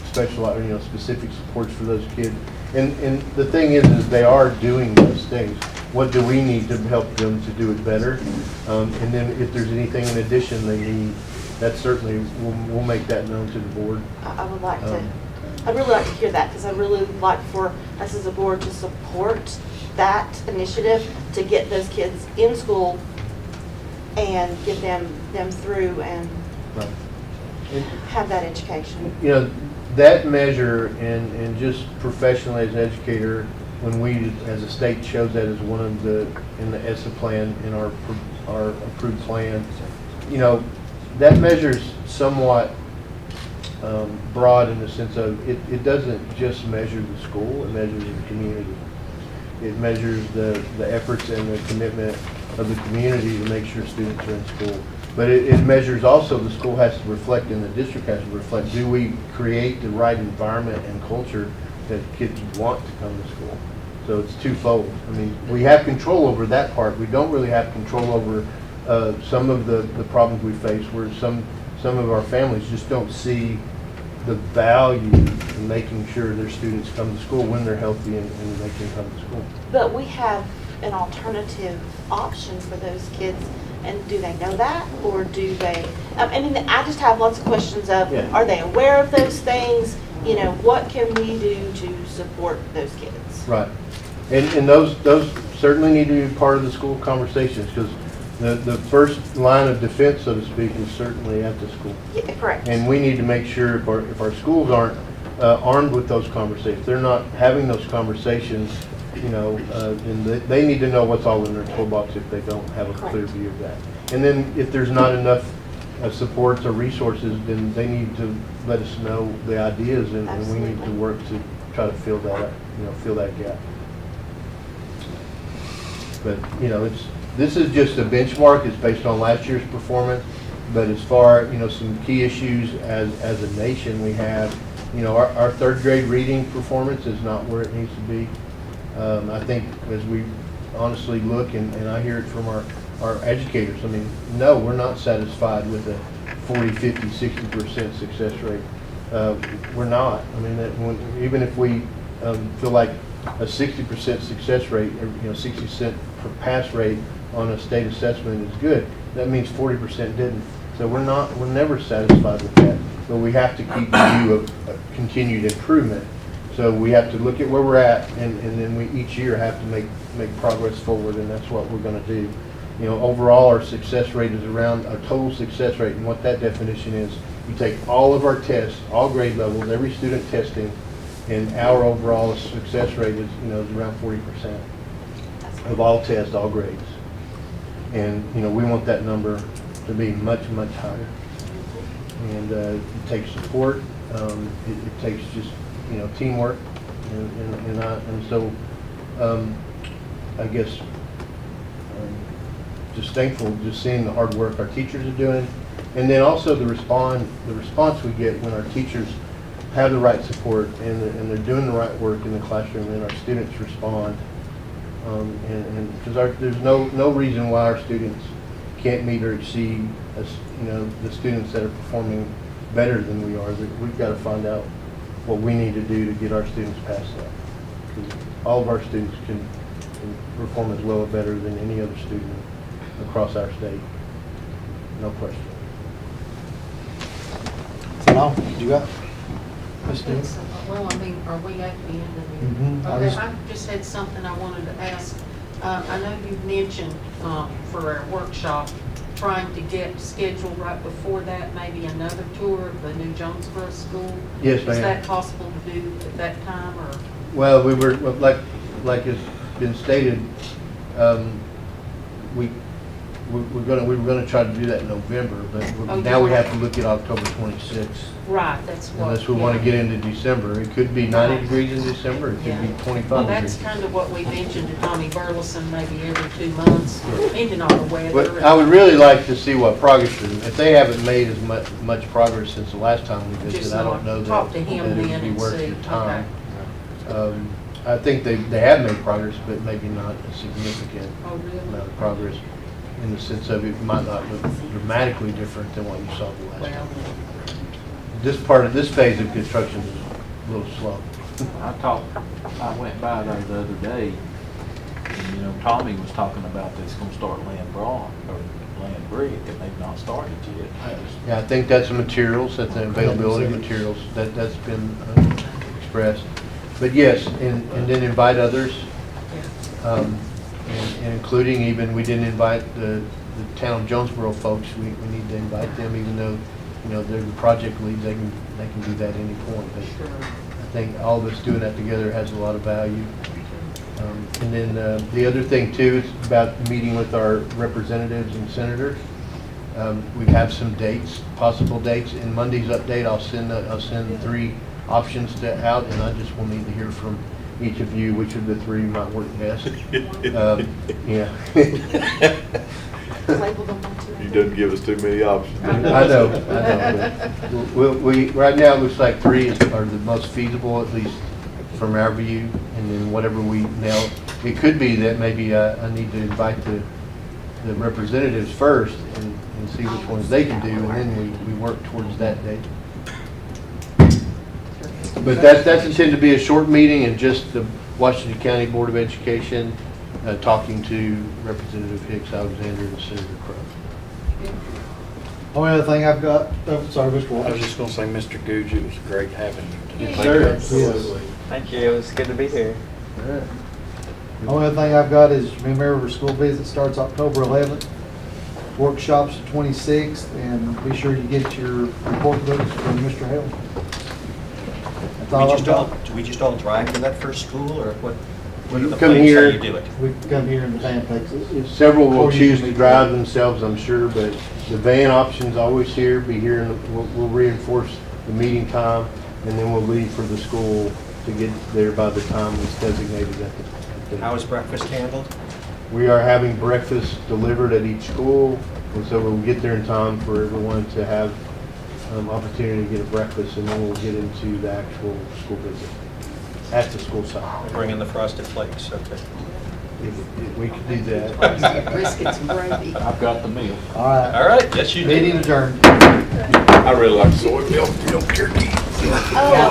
specialize, you know, specific supports for those kids. And the thing is they are doing those things. What do we need to help them to do it better? And then if there's anything in addition they need, that certainly, we'll make that known to the board. I would like to, I'd really like to hear that, because I really like for us as a board to support that initiative to get those kids in school and get them through and Right. have that education. You know, that measure and just professionally as an educator, when we as a state chose that as one of the, in the ESSA plan, in our approved plan, you know, that measure's somewhat broad in the sense of it doesn't just measure the school, it measures the community. It measures the efforts and the commitment of the community to make sure students are in school. But it measures also, the school has to reflect and the district has to reflect, do we create the right environment and culture that kids want to come to school? So it's twofold. I mean, we have control over that part. We don't really have control over some of the problems we face where some of our families just don't see the value in making sure their students come to school when they're healthy and they can come to school. But we have an alternative option for those kids, and do they know that, or do they, I mean, I just have lots of questions of, Yeah. Are they aware of those things? You know, what can we do to support those kids? Right. And those certainly need to be part of the school conversations, because the first line of defense, so to speak, is certainly at the school. Yeah, correct. And we need to make sure if our schools aren't armed with those conversations, if they're not having those conversations, you know, and they need to know what's all in their toolbox if they don't have a clear view of that. And then if there's not enough supports or resources, then they need to let us know the ideas, and we need to work to try to fill that, you know, fill that gap. But, you know, this is just a benchmark. It's based on last year's performance. But as far, you know, some key issues as a nation we have, you know, our third grade reading performance is not where it needs to be. I think as we honestly look, and I hear it from our educators, I mean, no, we're not satisfied with a 40, 50, 60% success rate. We're not. I mean, even if we feel like a 60% success rate, or, you know, 60% pass rate on a state assessment is good, that means 40% didn't. So we're never satisfied with that. But we have to keep the view of continued improvement. So we have to look at where we're at, and then we each year have to make progress forward, and that's what we're going to do. You know, overall our success rate is around a total success rate, and what that definition is, you take all of our tests, all grade levels, every student testing, and our overall success rate is, you know, is around 40% of all tests, all grades. And, you know, we want that number to be much, much higher. And it takes support. It takes just, you know, teamwork. And so I guess just thankful just seeing the hard work our teachers are doing. And then also the response we get when our teachers have the right support and they're doing the right work in the classroom, and our students respond. And because there's no reason why our students can't meet or exceed, you know, the students that are performing better than we are. We've got to find out what we need to do to get our students past that. Because all of our students can perform as well or better than any other student across our state. No question. Is that all you got? Well, I mean, are we at the end of it? Mhm. Okay, I just had something I wanted to ask. I know you've mentioned for our workshop trying to get scheduled right before that, maybe another tour of the new Jonesboro School? Yes, Is ma'am. that possible to do at that time, or? Well, we were, like has been stated, we were gonna try to do that in November, but Oh, now you we want- have to look at October 26th. Right, that's what. Unless we want to get into December. It could be 90 degrees in December, it could be 25 Well, degrees. that's kind of what we mentioned to Tommy Burleson, maybe every 2 months, depending on the weather. But I would really like to see what progress is. If they haven't made as much progress since the last time we Just visited, I don't know that talk to him that it then would be and worth see. your time. I think they have made progress, but maybe not a significant Oh, really? amount of progress in the sense of it might not look dramatically different than what you saw the last time. This phase of construction is a little slow. I went by there the other day, and, you know, Tommy was talking about that's gonna start laying laying brick, and they've not started yet. Yeah, I think that's the materials, that's the availability of materials, that's been expressed. But yes, and then invite others, and including even, we didn't invite the town of Jonesboro folks, we need to invite them, even though, you know, they're the project leads, they can do that at any point. But I think all of us doing that together has a lot of value. And then the other thing too is about meeting with our representatives and senators. We have some dates, possible dates. In Monday's update, I'll send 3 options out, and I just will need to hear from each of you which of the 3 might work best. Yeah. You didn't give us too many options. I know. But we right now it looks like 3 are the most feasible, at least from our view, and then whatever we nail. It could be that maybe I need to invite the representatives first and see which ones they can do, and then we work towards that date. But that's intended to be a short meeting, and just the Washington County Board of Education talking to Representative Hicks Alexander and Senator Crow. Only other thing I've got, sorry, Mr. Walker. I was just going to say, Mr. Googe, it was great having you. Yes, sir. Absolutely. Thank you. It was good to be here. All right. The only other thing I've got is, remember, school visit starts October 11th, workshops the 26th, and be sure you get your report books from Mr. Hale. That's all I've got. Do we just all drive to that first school, or what are You the come plans, here. how do you do it? We can come here and the van takes us. Several will Or you choose can to be- drive themselves, I'm sure, but the van option's always here, be here, and we'll reinforce the meeting time, and then we'll leave for the school to get there by the time it's designated at the. How is breakfast handled? We are having breakfast delivered at each school, and so we'll get there in time for everyone to have opportunity to get a breakfast, and then we'll get into the actual school visit at the school site. Bring in the frosted flakes, okay. If we could do that. Briskets and gravy. I've got the meal. All right. All right, yes, you do. Meeting adjourned. I really like soy milk, you don't care.